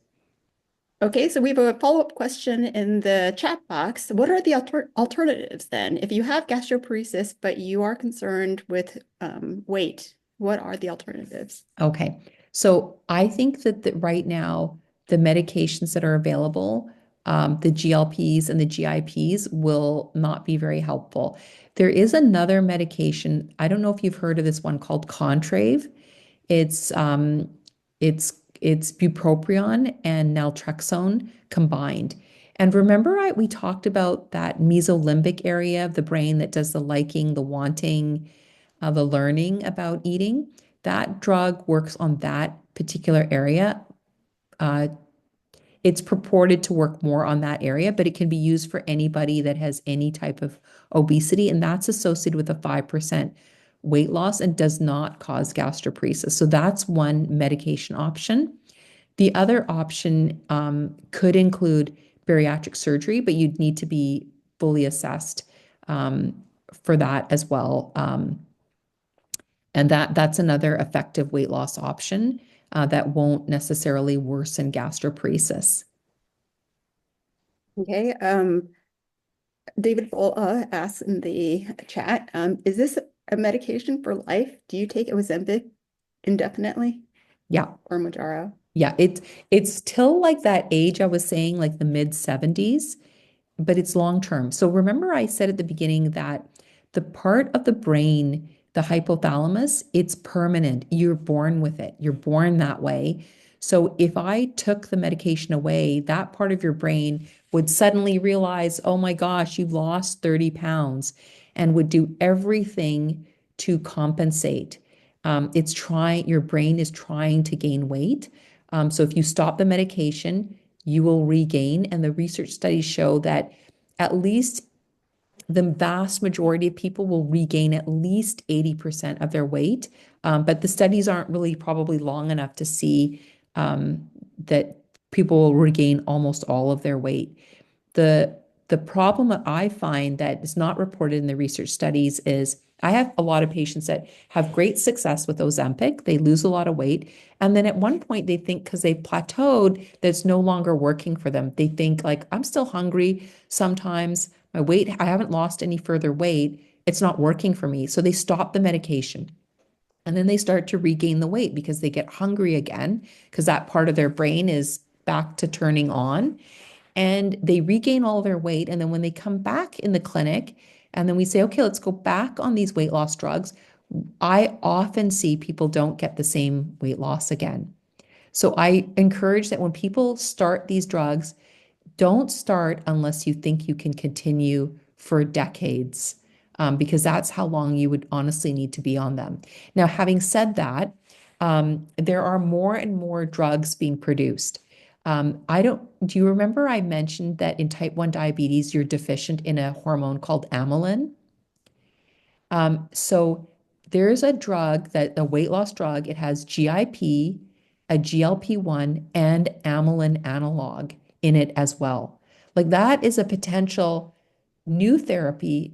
Okay, so we have a follow-up question in the chat box. What are the alternatives then? If you have gastroparesis, but you are concerned with weight, what are the alternatives? Okay, so I think that right now, the medications that are available, the GLPs and the GIPs, will not be very helpful. There is another medication. I don't know if you've heard of this one called Contrave. It's bupropion and naltrexone combined. And remember, we talked about that mesolimbic area of the brain that does the liking, the wanting, the learning about eating. That drug works on that particular area. It's purported to work more on that area, but it can be used for anybody that has any type of obesity, and that's associated with a 5% weight loss and does not cause gastroparesis. So that's one medication option. The other option could include bariatric surgery, but you'd need to be fully assessed for that as well. And that's another effective weight loss option that won't necessarily worsen gastroparesis. Okay, David Bola asks in the chat, is this a medication for life? Do you take Ozempic indefinitely? Yeah. Or Mounjaro? Yeah, it's still like that age I was saying, like the mid 70s, but it's long term. So remember I said at the beginning that the part of the brain, the hypothalamus, it's permanent. You're born with it. You're born that way. So if I took the medication away, that part of your brain would suddenly realize, oh my gosh, you've lost 30 pounds, and would do everything to compensate. Your brain is trying to gain weight. So if you stop the medication, you will regain. And the research studies show that at least the vast majority of people will regain at least 80% of their weight. But the studies aren't really probably long enough to see that people will regain almost all of their weight. The problem that I find that is not reported in the research studies is I have a lot of patients that have great success with Ozempic. They lose a lot of weight. And then at one point they think because they've plateaued, that it's no longer working for them. They think like, I'm still hungry sometimes. My weight, I haven't lost any further weight. It's not working for me. So they stop the medication. And then they start to regain the weight because they get hungry again, because that part of their brain is back to turning on. And they regain all their weight. And then when they come back in the clinic, and then we say, okay, let's go back on these weight loss drugs, I often see people don't get the same weight loss again. So I encourage that when people start these drugs, don't start unless you think you can continue for decades, because that's how long you would honestly need to be on them. Now, having said that, there are more and more drugs being produced. Do you remember I mentioned that in type 1 diabetes, you're deficient in a hormone called amylin? So there's a weight loss drug, it has GIP, a GLP-1, and amylin analog in it as well. Like that is a potential new therapy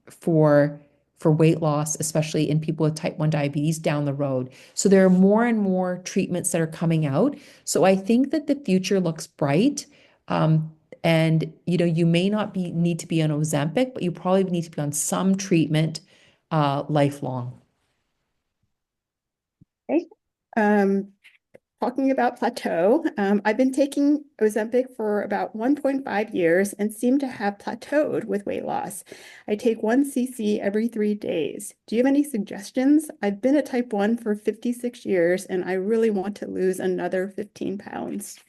for weight loss, especially in people with type 1 diabetes down the road. So there are more and more treatments that are coming out. So I think that the future looks bright. And you may not need to be on Ozempic, but you probably need to be on some treatment lifelong. Okay. Talking about plateau, I've been taking Ozempic for about 1.5 years and seem to have plateaued with weight loss. I take 1 cc every 3 days. Do you have any suggestions? I've been a type 1 for 56 years and I really want to lose another 15 pounds.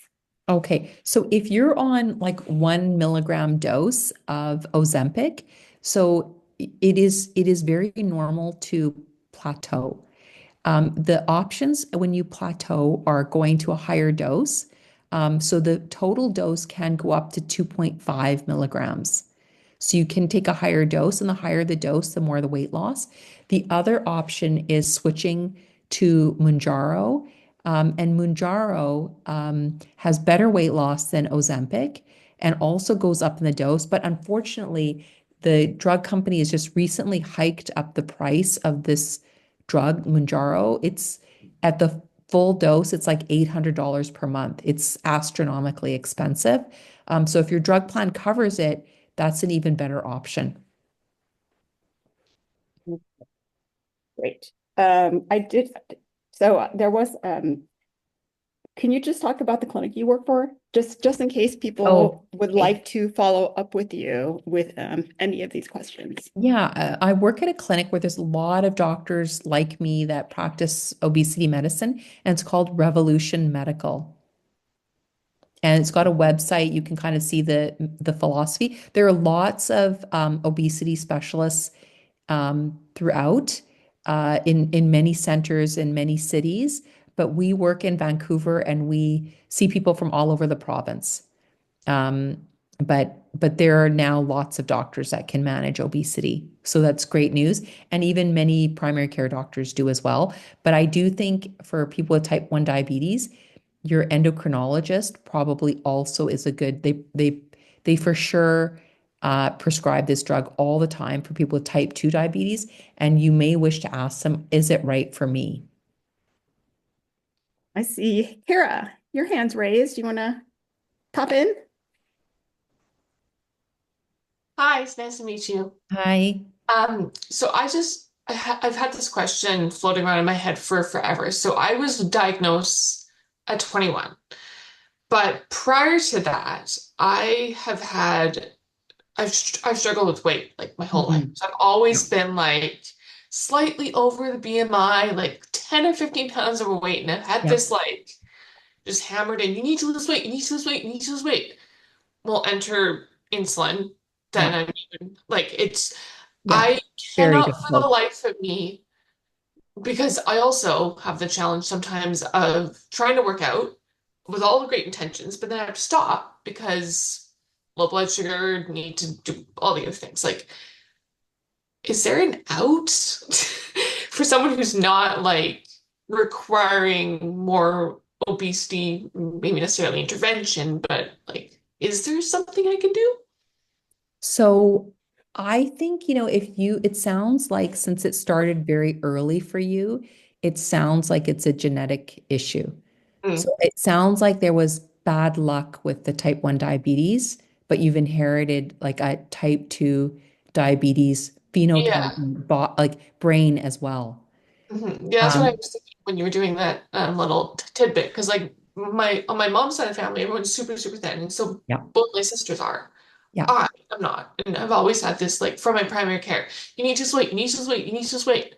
Okay, so if you're on like 1 milligram dose of Ozempic, so it is very normal to plateau. The options when you plateau are going to a higher dose. So the total dose can go up to 2.5 milligrams. So you can take a higher dose, and the higher the dose, the more the weight loss. The other option is switching to Mounjaro. And Mounjaro has better weight loss than Ozempic and also goes up in the dose. But unfortunately, the drug company has just recently hiked up the price of this drug, Mounjaro. It's at the full dose, it's like $800 per month. It's astronomically expensive. So if your drug plan covers it, that's an even better option. Great. I did, so there was, can you just talk about the clinic you work for? Just in case people would okay. like to follow up with you with any of these questions. Yeah, I work at a clinic where there's a lot of doctors like me that practice obesity medicine, and it's called Revolution Medical. And it's got a website. You can kind of see the philosophy. There are lots of obesity specialists throughout in many centers in many cities, but we work in Vancouver and we see people from all over the province. Um, but there are now lots of doctors that can manage obesity. So that's great news. And even many primary care doctors do as well. But I do think for people with type 1 diabetes, your endocrinologist probably also is a good, they for sure prescribe this drug all the time for people with type 2 diabetes. And you may wish to ask them, is it right for me? I see. Kara, your hand's raised. You want to pop in? Hi, it's nice to meet you. Hi. So I've had this question floating around in my head for forever. So I was diagnosed at 21, but prior to that, I've struggled with weight like my whole life. Mhm. So I've always been like slightly over the BMI, like 10 or 15 pounds overweight, and I've had Yeah. this like just hammered in, you need to lose weight, you need to lose weight, you need to lose weight. Well, enter insulin, then Yeah. I'm even like it's Yeah. I Very cannot for the difficult. life of me because I also have the challenge sometimes of trying to work out with all the great intentions, but then I have to stop because low blood sugar, need to do all the other things. Like, is there an out for someone who's not like requiring more obesity, maybe necessarily intervention, but like, is there something I can do? So I think, it sounds like since it started very early for you, it sounds like it's a genetic issue. Mm, So it sounds like there was bad luck with the type 1 diabetes, but you've inherited like a type 2 diabetes phenotype, yeah. like brain as well. Yeah, that's what I Um, was thinking when you were doing that little tidbit. Because like my on my mom's side of the family, everyone's super, super thin. And so yeah, both my sisters are. yeah, I am not. And I've always had this like from my primary care. You need to lose weight, you need to lose weight, you need to lose weight.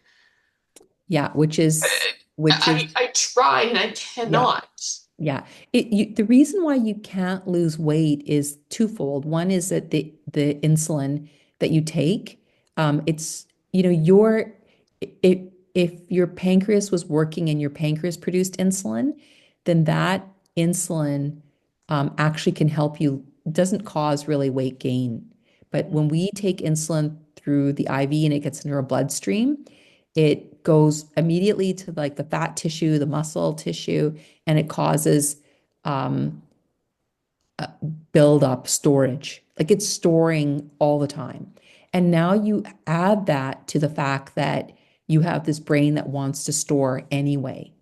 yeah, which is, I try and I yeah. cannot. Yeah. The reason why you can't lose weight is twofold. One is that the insulin that you take, it's, your if if your pancreas was working and your pancreas produced insulin, then that insulin actually can help you, doesn't cause really weight gain. But when we take insulin through the IV and it gets into our bloodstream, it goes immediately to like the fat tissue, the muscle tissue, and it causes um, build up storage. Like it's storing all the time. And now you add that to the fact that you have this brain that wants to store anyway.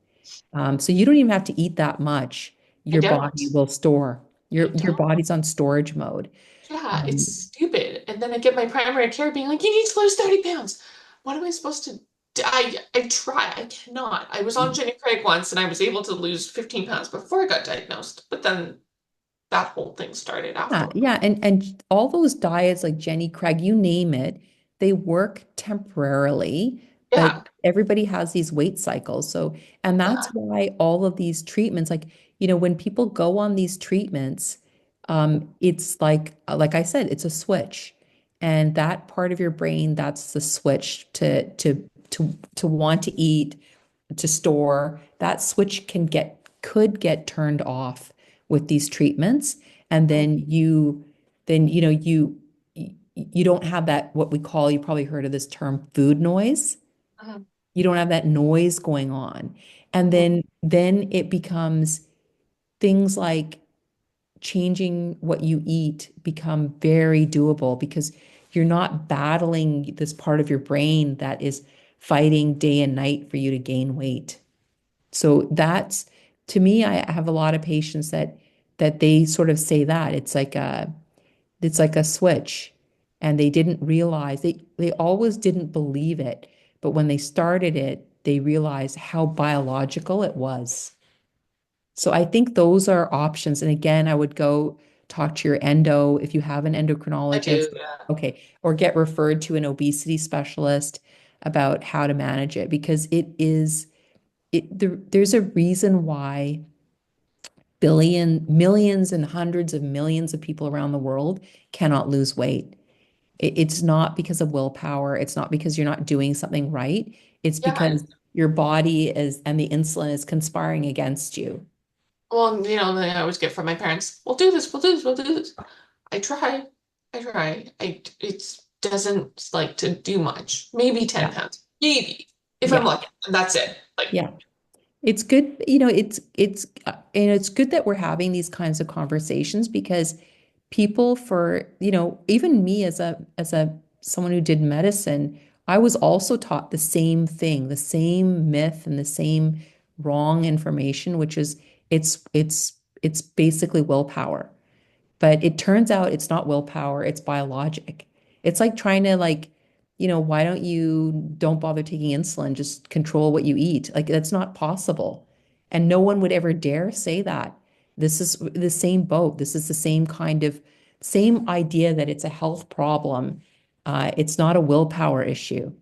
So you don't even have to eat that much. I Your don't. body will store. I Your don't. body's on storage mode. Yeah, it's Um, stupid. And then I get my primary care being like, you need to lose 30 pounds. What am I supposed to do? I try. I cannot. I was on Jenny Craig once and I was able to lose 15 pounds before I got diagnosed. But then that whole thing started Yeah, afterward. yeah, and all those diets like Jenny Craig, you name it, they work temporarily, but Yeah. everybody has these weight cycles. So, and that's Yeah. why all of these treatments, like when people go on these treatments, it's like I said, it's a switch. And that part of your brain, that's the switch to want to eat, to store. That switch could get turned off with these treatments. And then you don't have that, what we call, you probably heard of this term, food noise. Mhm. You don't have that noise going on. And then it becomes things like changing what you eat become very doable because you're not battling this part of your brain that is fighting day and night for you to gain weight. So that's, to me, I have a lot of patients that they sort of say that it's like a switch, and they didn't realize, they always didn't believe it, but when they started it, they realized how biological it was. So I think those are options. And again, I would go talk to your endo if you have an I do, endocrinologist. yeah. Okay. Or get referred to an obesity specialist about how to manage it, because there's a reason why millions and hundreds of millions of people around the world cannot lose weight. It's not because of willpower. It's not because you're not doing something right. It's Yeah, because your body and the insulin is conspiring against you. well, then I always get from my parents, we'll do this, we'll do this, we'll do this. I try, I try. It doesn't like to do much. Maybe 10 Yeah. pounds. Maybe. If I'm Yeah. lucky. And that's it. Like, Yeah. It's good, it's good that we're having these kinds of conversations, because people, for, even me as a someone who did medicine, I was also taught the same thing, the same myth and the same wrong information, which is it's basically willpower. But it turns out it's not willpower, it's biologic. It's like trying to, why don't bother taking insulin, just control what you eat. Like, that's not possible. And no one would ever dare say that. This is the same boat. This is the same idea that it's a health problem. It's not a willpower issue.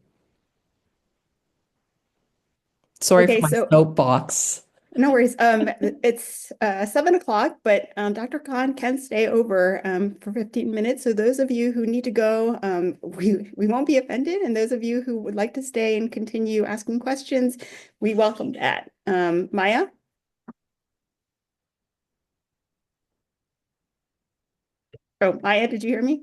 Sorry for Okay, my so soapbox. no worries. It's 7 o'clock, but Dr. Khan can stay over for 15 minutes. So those of you who need to go, we won't be offended. And those of you who would like to stay and continue asking questions, we welcome that. Maya? Oh, Maya, did you hear me?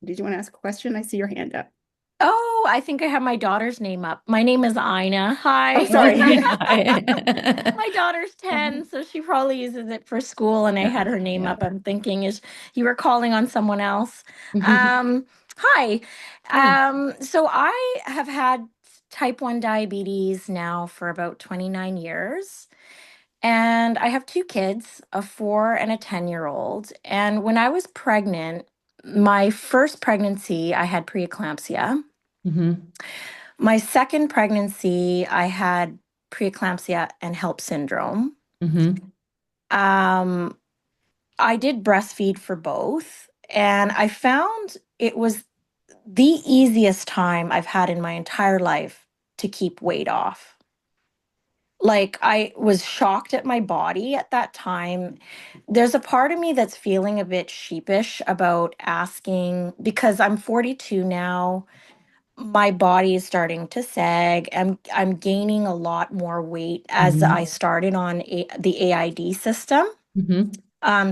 Did you want to ask a question? I see your hand up. Oh, I think I have my daughter's name up. My name is Ina. Hi. Oh, sorry. My daughter's 10, so she probably uses it for school, and I had her name Yeah. up. I'm thinking is you were calling on someone else. Hi. So I have had type 1 diabetes now for about 29 years. And I have two kids, a 4 and a 10-year-old. And when I was pregnant, my first pregnancy, I had preeclampsia. Mhm. My second pregnancy, I had preeclampsia and HELP syndrome. Mhm. Um, I did breastfeed for both, and I found it was the easiest time I've had in my entire life to keep weight off. Like, I was shocked at my body at that time. There's a part of me that's feeling a bit sheepish about asking, because I'm 42 now. My body is starting to sag. I'm gaining a lot more weight as I Mhm. started on the AID system. Mhm.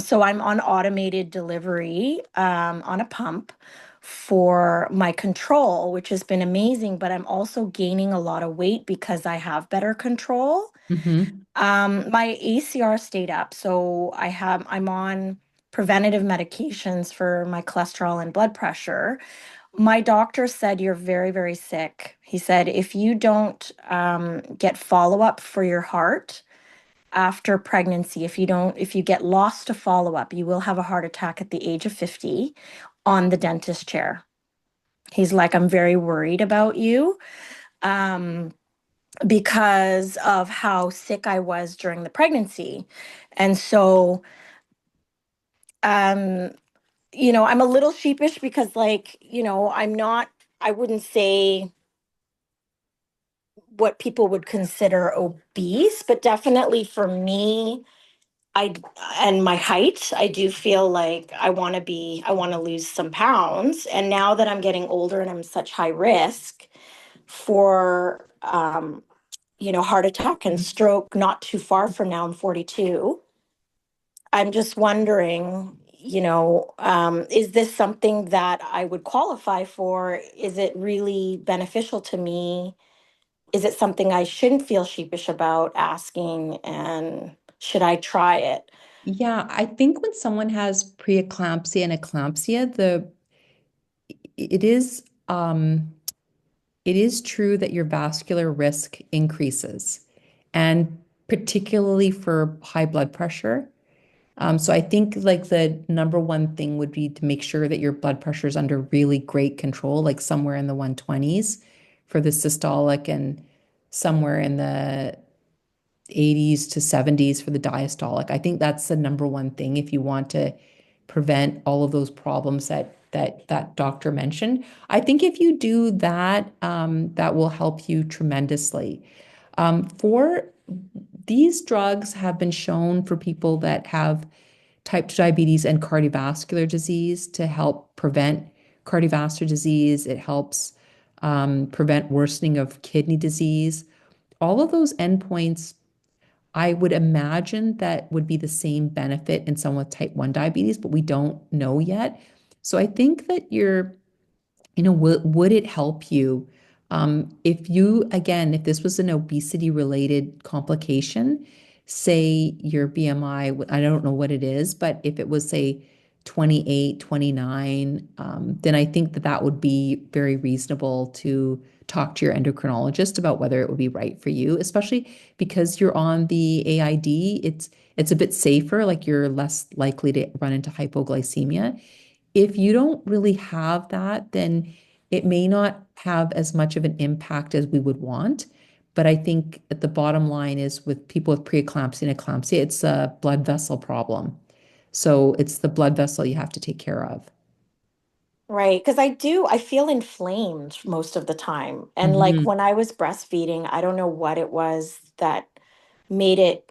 So I'm on automated delivery on a pump for my control, which has been amazing, but I'm also gaining a lot of weight because I have better control. Mhm. My ACR stayed up, so I'm on preventative medications for my cholesterol and blood pressure. My doctor said, "You're very, very sick." He said, "If you don't get follow-up for your heart after pregnancy, if you get lost to follow-up, you will have a heart attack at the age of 50 on the dentist chair." He's like, "I'm very worried about you um, because of how sick I was during the pregnancy." And so, um, I'm a little sheepish because, I wouldn't say what people would consider obese, but definitely for me, I and my height, I do feel like I want to lose some pounds. And now that I'm getting older and I'm such high risk for heart attack and stroke not too far from now, I'm 42. I'm just wondering, is this something that I would qualify for? Is it really beneficial to me? Is it something I shouldn't feel sheepish about asking? And should I try it? Yeah, I think when someone has preeclampsia and eclampsia, it is it is true that your vascular risk increases, and particularly for high blood pressure. So I think like the number one thing would be to make sure that your blood pressure is under really great control, like somewhere in the 120s for the systolic and somewhere in the 80s to 70s for the diastolic. I think that's the number one thing if you want to prevent all of those problems that doctor mentioned. I think if you do that, that will help you tremendously. For these drugs have been shown for people that have type 2 diabetes and cardiovascular disease to help prevent cardiovascular disease. It helps prevent worsening of kidney disease. All of those endpoints, I would imagine that would be the same benefit in someone with type 1 diabetes, but we don't know yet. So I think that would it help you? If you, again, if this was an obesity related complication, say your BMI, I don't know what it is, but if it was, say, 28, 29, then I think that that would be very reasonable to talk to your endocrinologist about whether it would be right for you, especially because you're on the AID. It's a bit safer, like you're less likely to run into hypoglycemia. If you don't really have that, then it may not have as much of an impact as we would want. But I think at the bottom line is with people with preeclampsia and eclampsia, it's a blood vessel problem. So it's the blood vessel you have to take care of. Right, because I feel inflamed most of the time. And like Mhm. when I was breastfeeding, I don't know what it was that made it,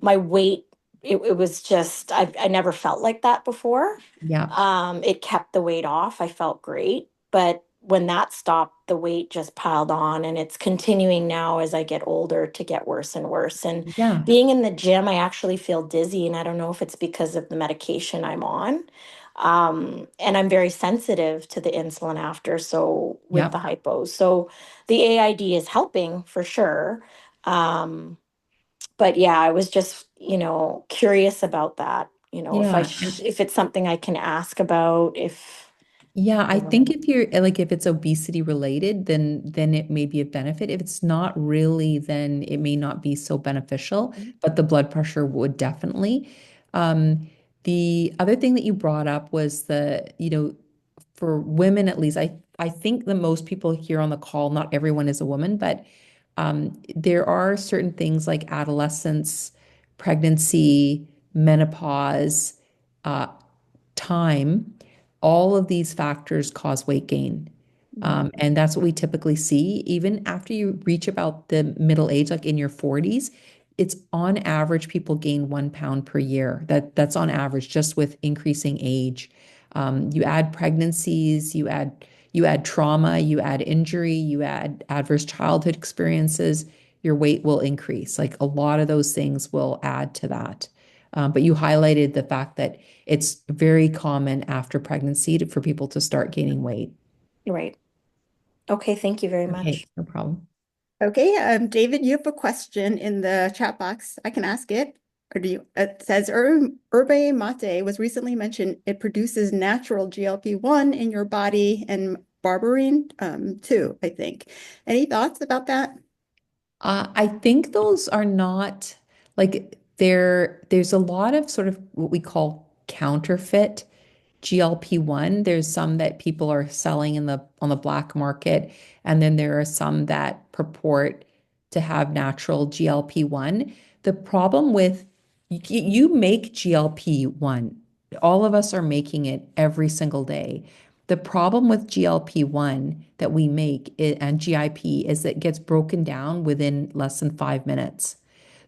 my weight, it was just, I never felt like that before. Yeah, It kept the weight off. I felt great. But when that stopped, the weight just piled on, and it's continuing now as I get older to get worse and worse. And yeah, being in the gym, I actually feel dizzy, and I don't know if it's because of the medication I'm on. And I'm very sensitive to the insulin after, so with yeah, the hypos. So the AID is helping for sure. Um, but yeah, I was just, curious about that. yeah. If it's something I can ask about, if, Yeah, I you think know. if you're like if it's obesity related, then it may be a benefit. If it's not really, then it may not be so beneficial, but the blood pressure would definitely. Um, the other thing that you brought up was for women at least, I think that most people here on the call, not everyone is a woman, but there are certain things like adolescence, pregnancy, menopause, uh, time, all of these factors cause weight gain. And that's what we typically see. Even after you reach about the middle age, like in your 40s, it's on average, people gain 1 pound per year. That's on average, just with increasing age. You add pregnancies, you add trauma, you add injury, you add adverse childhood experiences, your weight will increase. Like a lot of those things will add to that. But you highlighted the fact that it's very common after pregnancy for people to start gaining weight. Right. Okay, thank you very Okay, much. no problem. Okay, David, you have a question in the chat box. I can ask it. Or do you? It says yerba mate was recently mentioned. It produces natural GLP-1 in your body and berberine too, I think. Any thoughts about that? I think those are not like there's a lot of sort of what we call counterfeit GLP-1. There's some that people are selling in the on the black market, and then there are some that purport to have natural GLP-1. The problem with you make GLP-1. All of us are making it every single day. The problem with GLP-1 that we make and GIP is that it gets broken down within less than 5 minutes.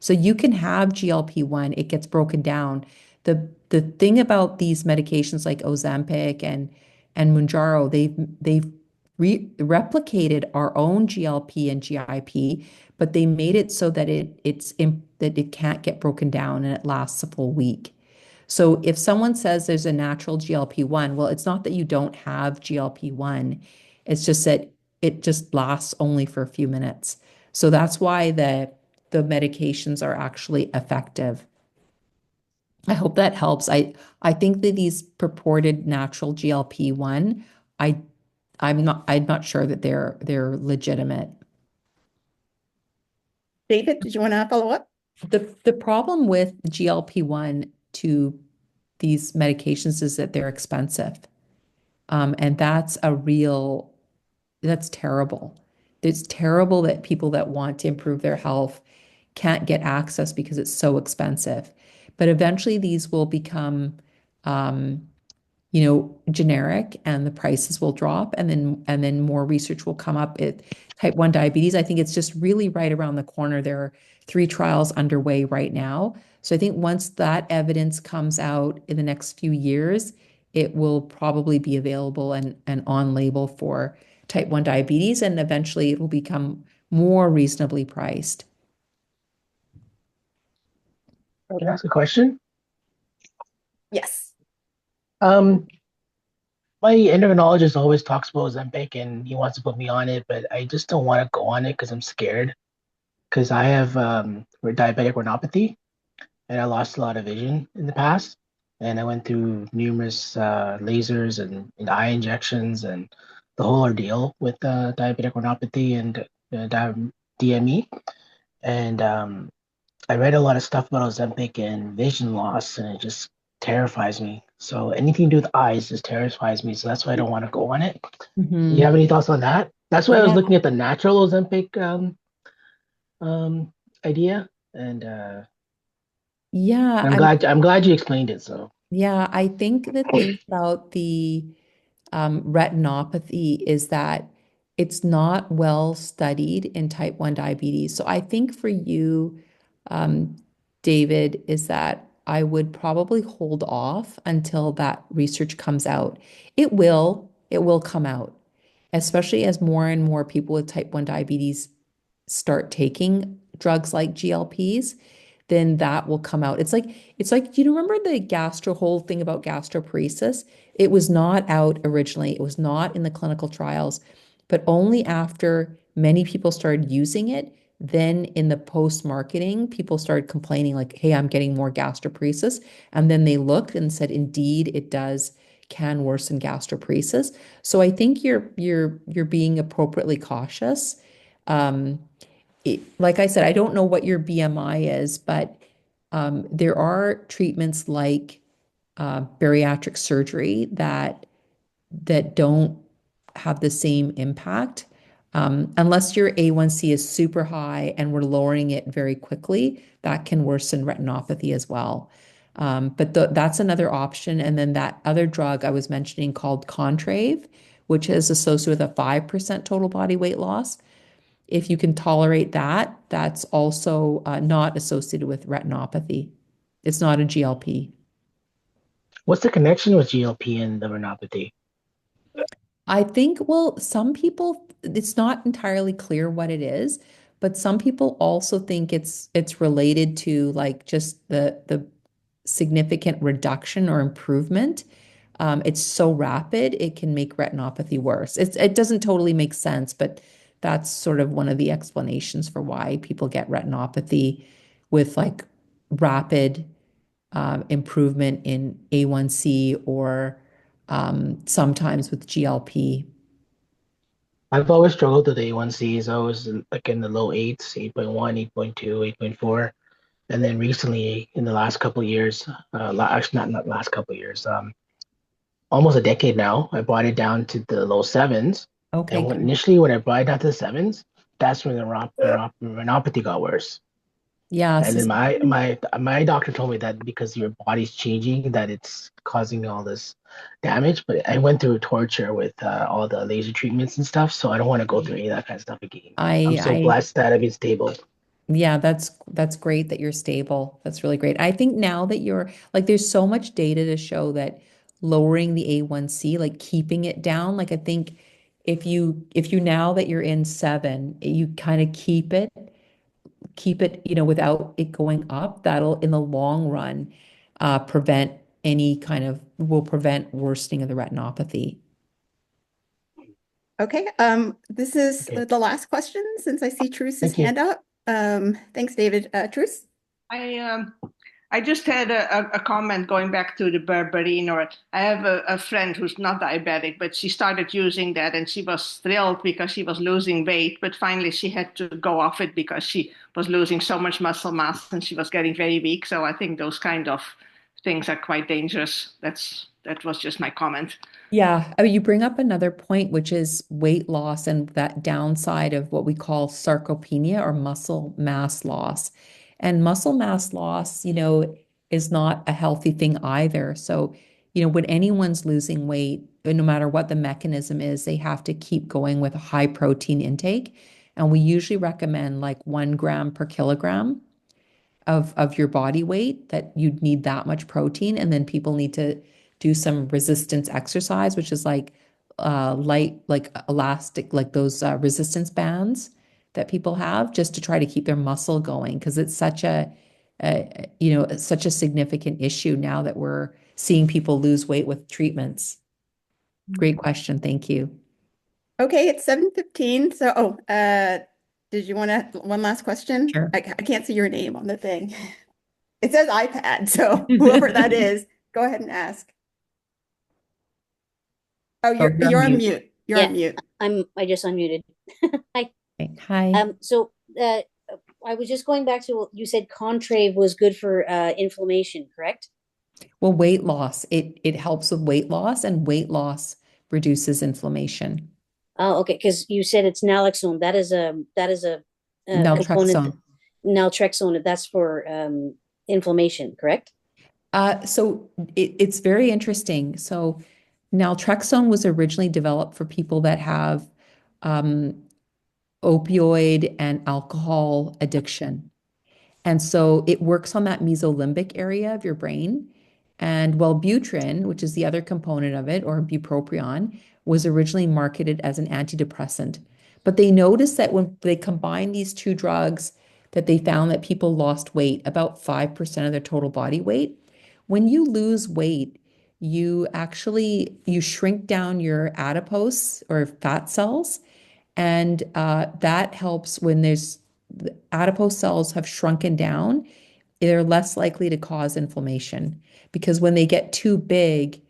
So you can have GLP-1, it gets broken down. The thing about these medications like Ozempic and Mounjaro, they've replicated our own GLP and GIP, but they made it so that that it can't get broken down and it lasts a full week. So if someone says there's a natural GLP-1, well, it's not that you don't have GLP-1. It's just that it just lasts only for a few minutes. So that's why the medications are actually effective. I hope that helps. I think that these purported natural GLP-1, I I'm not sure that they're legitimate. David, did you want to follow up? The problem with GLP-1 to these medications is that they're expensive. And that's terrible. It's terrible that people that want to improve their health can't get access because it's so expensive. But eventually these will become, generic and the prices will drop and then more research will come up. Type 1 diabetes, I think it's just really right around the corner. There are 3 trials underway right now. So I think once that evidence comes out in the next few years, it will probably be available and on label for type 1 diabetes, and eventually it will become more reasonably priced. Can I ask a question? Yes. Um, my endocrinologist always talks about Ozempic and he wants to put me on it, but I just don't want to go on it because I'm scared. Because I have diabetic retinopathy and I lost a lot of vision in the past. And I went through numerous lasers and eye injections and the whole ordeal with diabetic retinopathy and DME. And I read a lot of stuff about Ozempic and vision loss, and it just terrifies me. So anything to do with eyes just terrifies me. So that's why I don't want to go on it. Do you have any thoughts on that? That's why I was Yeah. looking at the natural Ozempic idea, and Yeah, I'm glad you explained it. So yeah, I think the thing about the retinopathy is that it's not well studied in type 1 diabetes. So I think for you, um, David, is that I would probably hold off until that research comes out. It will come out, especially as more and more people with type 1 diabetes start taking drugs like GLPs, then that will come out. Do you remember the whole thing about gastroparesis? It was not out originally. It was not in the clinical trials, but only after many people started using it, then in the post-marketing, people started complaining like, hey, I'm getting more gastroparesis. And then they looked and said, indeed, it can worsen gastroparesis. So I think you're being appropriately cautious. Um, like I said, I don't know what your BMI is, but there are treatments like bariatric surgery that don't have the same impact. Unless your A1C is super high and we're lowering it very quickly, that can worsen retinopathy as well. But that's another option. And then that other drug I was mentioning called Contrave, which is associated with a 5% total body weight loss. If you can tolerate that, that's also not associated with retinopathy. It's not a GLP. what's the connection with GLP and the retinopathy? I think, well, some people, it's not entirely clear what it is, but some people also think it's related to like just the significant reduction or improvement. It's so rapid, it can make retinopathy worse. It doesn't totally make sense, but that's sort of one of the explanations for why people get retinopathy with like rapid improvement in A1C or sometimes with GLP. I've always struggled with A1Cs. I was like in the low eights, 8.1, 8.2, 8.4. And then recently, in the last couple of years, actually not last couple of years, almost a decade now, I brought it down to the low sevens. Okay, And good. initially, when I brought it down to the sevens, that's when the retinopathy got worse. Yeah, And so then my doctor told me that because your body's changing, that it's causing all this damage. But I went through torture with all the laser treatments and stuff, so I don't want to go through any of that kind of stuff again. I'm so I blessed that I've been stable. Yeah, that's great that you're stable. That's really great. I think now that you're like there's so much data to show that lowering the A1C, like keeping it down, like I think if you now that you're in 7, you kind of keep it, without it going up, that'll in the long run prevent will prevent worsening of the retinopathy. Okay, this is Okay, the last question since I see Truce's thank you. hand up. Thanks, David. Truce? I just had a comment going back to the berberine, or I have a friend who's not diabetic, but she started using that and she was thrilled because she was losing weight, but finally she had to go off it because she was losing so much muscle mass and she was getting very weak. So I think those kind of things are quite dangerous. That was just my comment. Yeah, I mean, you bring up another point, which is weight loss and that downside of what we call sarcopenia or muscle mass loss. And muscle mass loss, is not a healthy thing either. So, when anyone's losing weight, no matter what the mechanism is, they have to keep going with a high protein intake. And we usually recommend like 1 gram per kilogram of your body weight, that you'd need that much protein. And then people need to do some resistance exercise, which is like light, like elastic, like those resistance bands that people have just to try to keep their muscle going. Because it's such a significant issue now that we're seeing people lose weight with treatments. Great question. Thank you. Okay, it's 7:15. So, did you want to one last question? Sure. I can't see your name on the thing. It says iPad, so whoever that is, go ahead and ask. Oh, Oh, you're on mute. You're on mute. I just unmuted. Hi. Hi. So I was just going back to what you said Contrave was good for inflammation, correct? Well, weight loss, it helps with weight loss, and weight loss reduces inflammation. Oh, okay, because you said it's naloxone. That is a component. Naltrexone. Naltrexone, that's for inflammation, correct? So it's very interesting. So naltrexone was originally developed for people that have um, opioid and alcohol addiction. And so it works on that mesolimbic area of your brain. And Wellbutrin, which is the other component of it, or bupropion, was originally marketed as an antidepressant. But they noticed that when they combined these two drugs, that they found that people lost weight, about 5% of their total body weight. When you lose weight, you shrink down your adipose or fat cells, and that helps when there's the adipose cells have shrunken down, they're less likely to cause inflammation because when they get too big,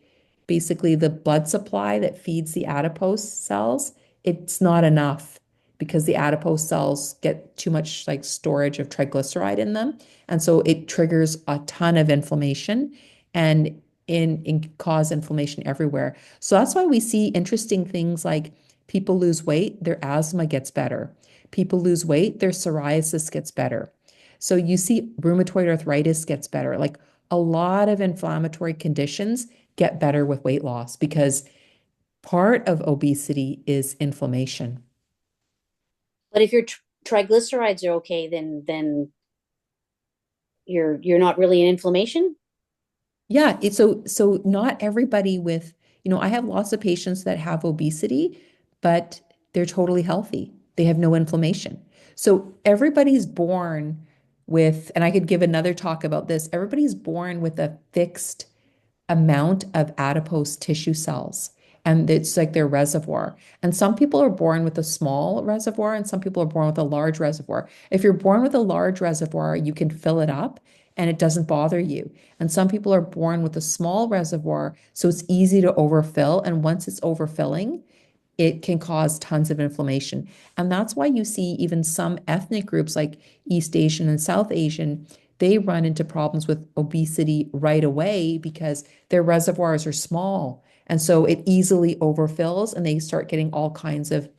basically the blood supply that feeds the adipose cells, it's not enough because the adipose cells get too much like storage of triglyceride in them. And so it triggers a ton of inflammation and in cause inflammation everywhere. So that's why we see interesting things like people lose weight, their asthma gets better. People lose weight, their psoriasis gets better. So you see rheumatoid arthritis gets better. Like a lot of inflammatory conditions get better with weight loss because part of obesity is inflammation. But if your triglycerides are okay, then you're not really in inflammation. Yeah, so not everybody with, I have lots of patients that have obesity, but they're totally healthy. They have no inflammation. So everybody's born with, and I could give another talk about this, everybody's born with a fixed amount of adipose tissue cells. And it's like their reservoir. And some people are born with a small reservoir, and some people are born with a large reservoir. If you're born with a large reservoir, you can fill it up and it doesn't bother you. And some people are born with a small reservoir, so it's easy to overfill. And once it's overfilling, it can cause tons of inflammation. And that's why you see even some ethnic groups like East Asian and South Asian, they run into problems with obesity right away because their reservoirs are small. And so it easily overfills and they start getting all kinds of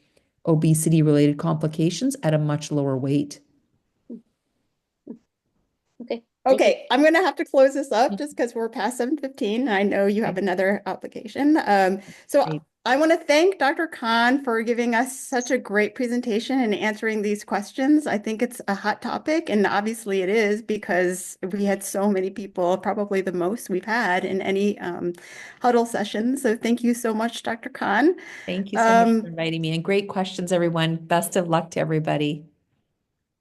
obesity related complications at a much lower weight. Okay. Okay, I'm going to have to close this up just because we're past 7:15. I know you have another application. So Great. I want to thank Dr. Khan for giving us such a great presentation and answering these questions. I think it's a hot topic, and obviously it is because we had so many people, probably the most we've had in any huddle session. So thank you so much, Dr. Khan. Thank you so much for inviting me, and great questions, everyone. Best of luck to everybody.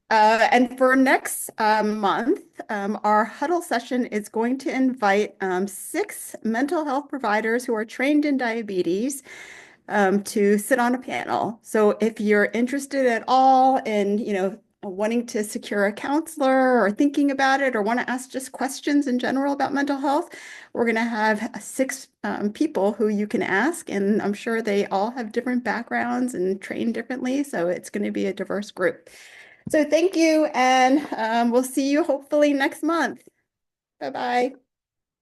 And for next month, our huddle session is going to invite 6 mental health providers who are trained in diabetes to sit on a panel. So if you're interested at all in, wanting to secure a counselor or thinking about it or want to ask just questions in general about mental health, we're going to have 6 people who you can ask, and I'm sure they all have different backgrounds and train differently, so it's going to be a diverse group. So thank you, and we'll see you hopefully next month. Bye-bye.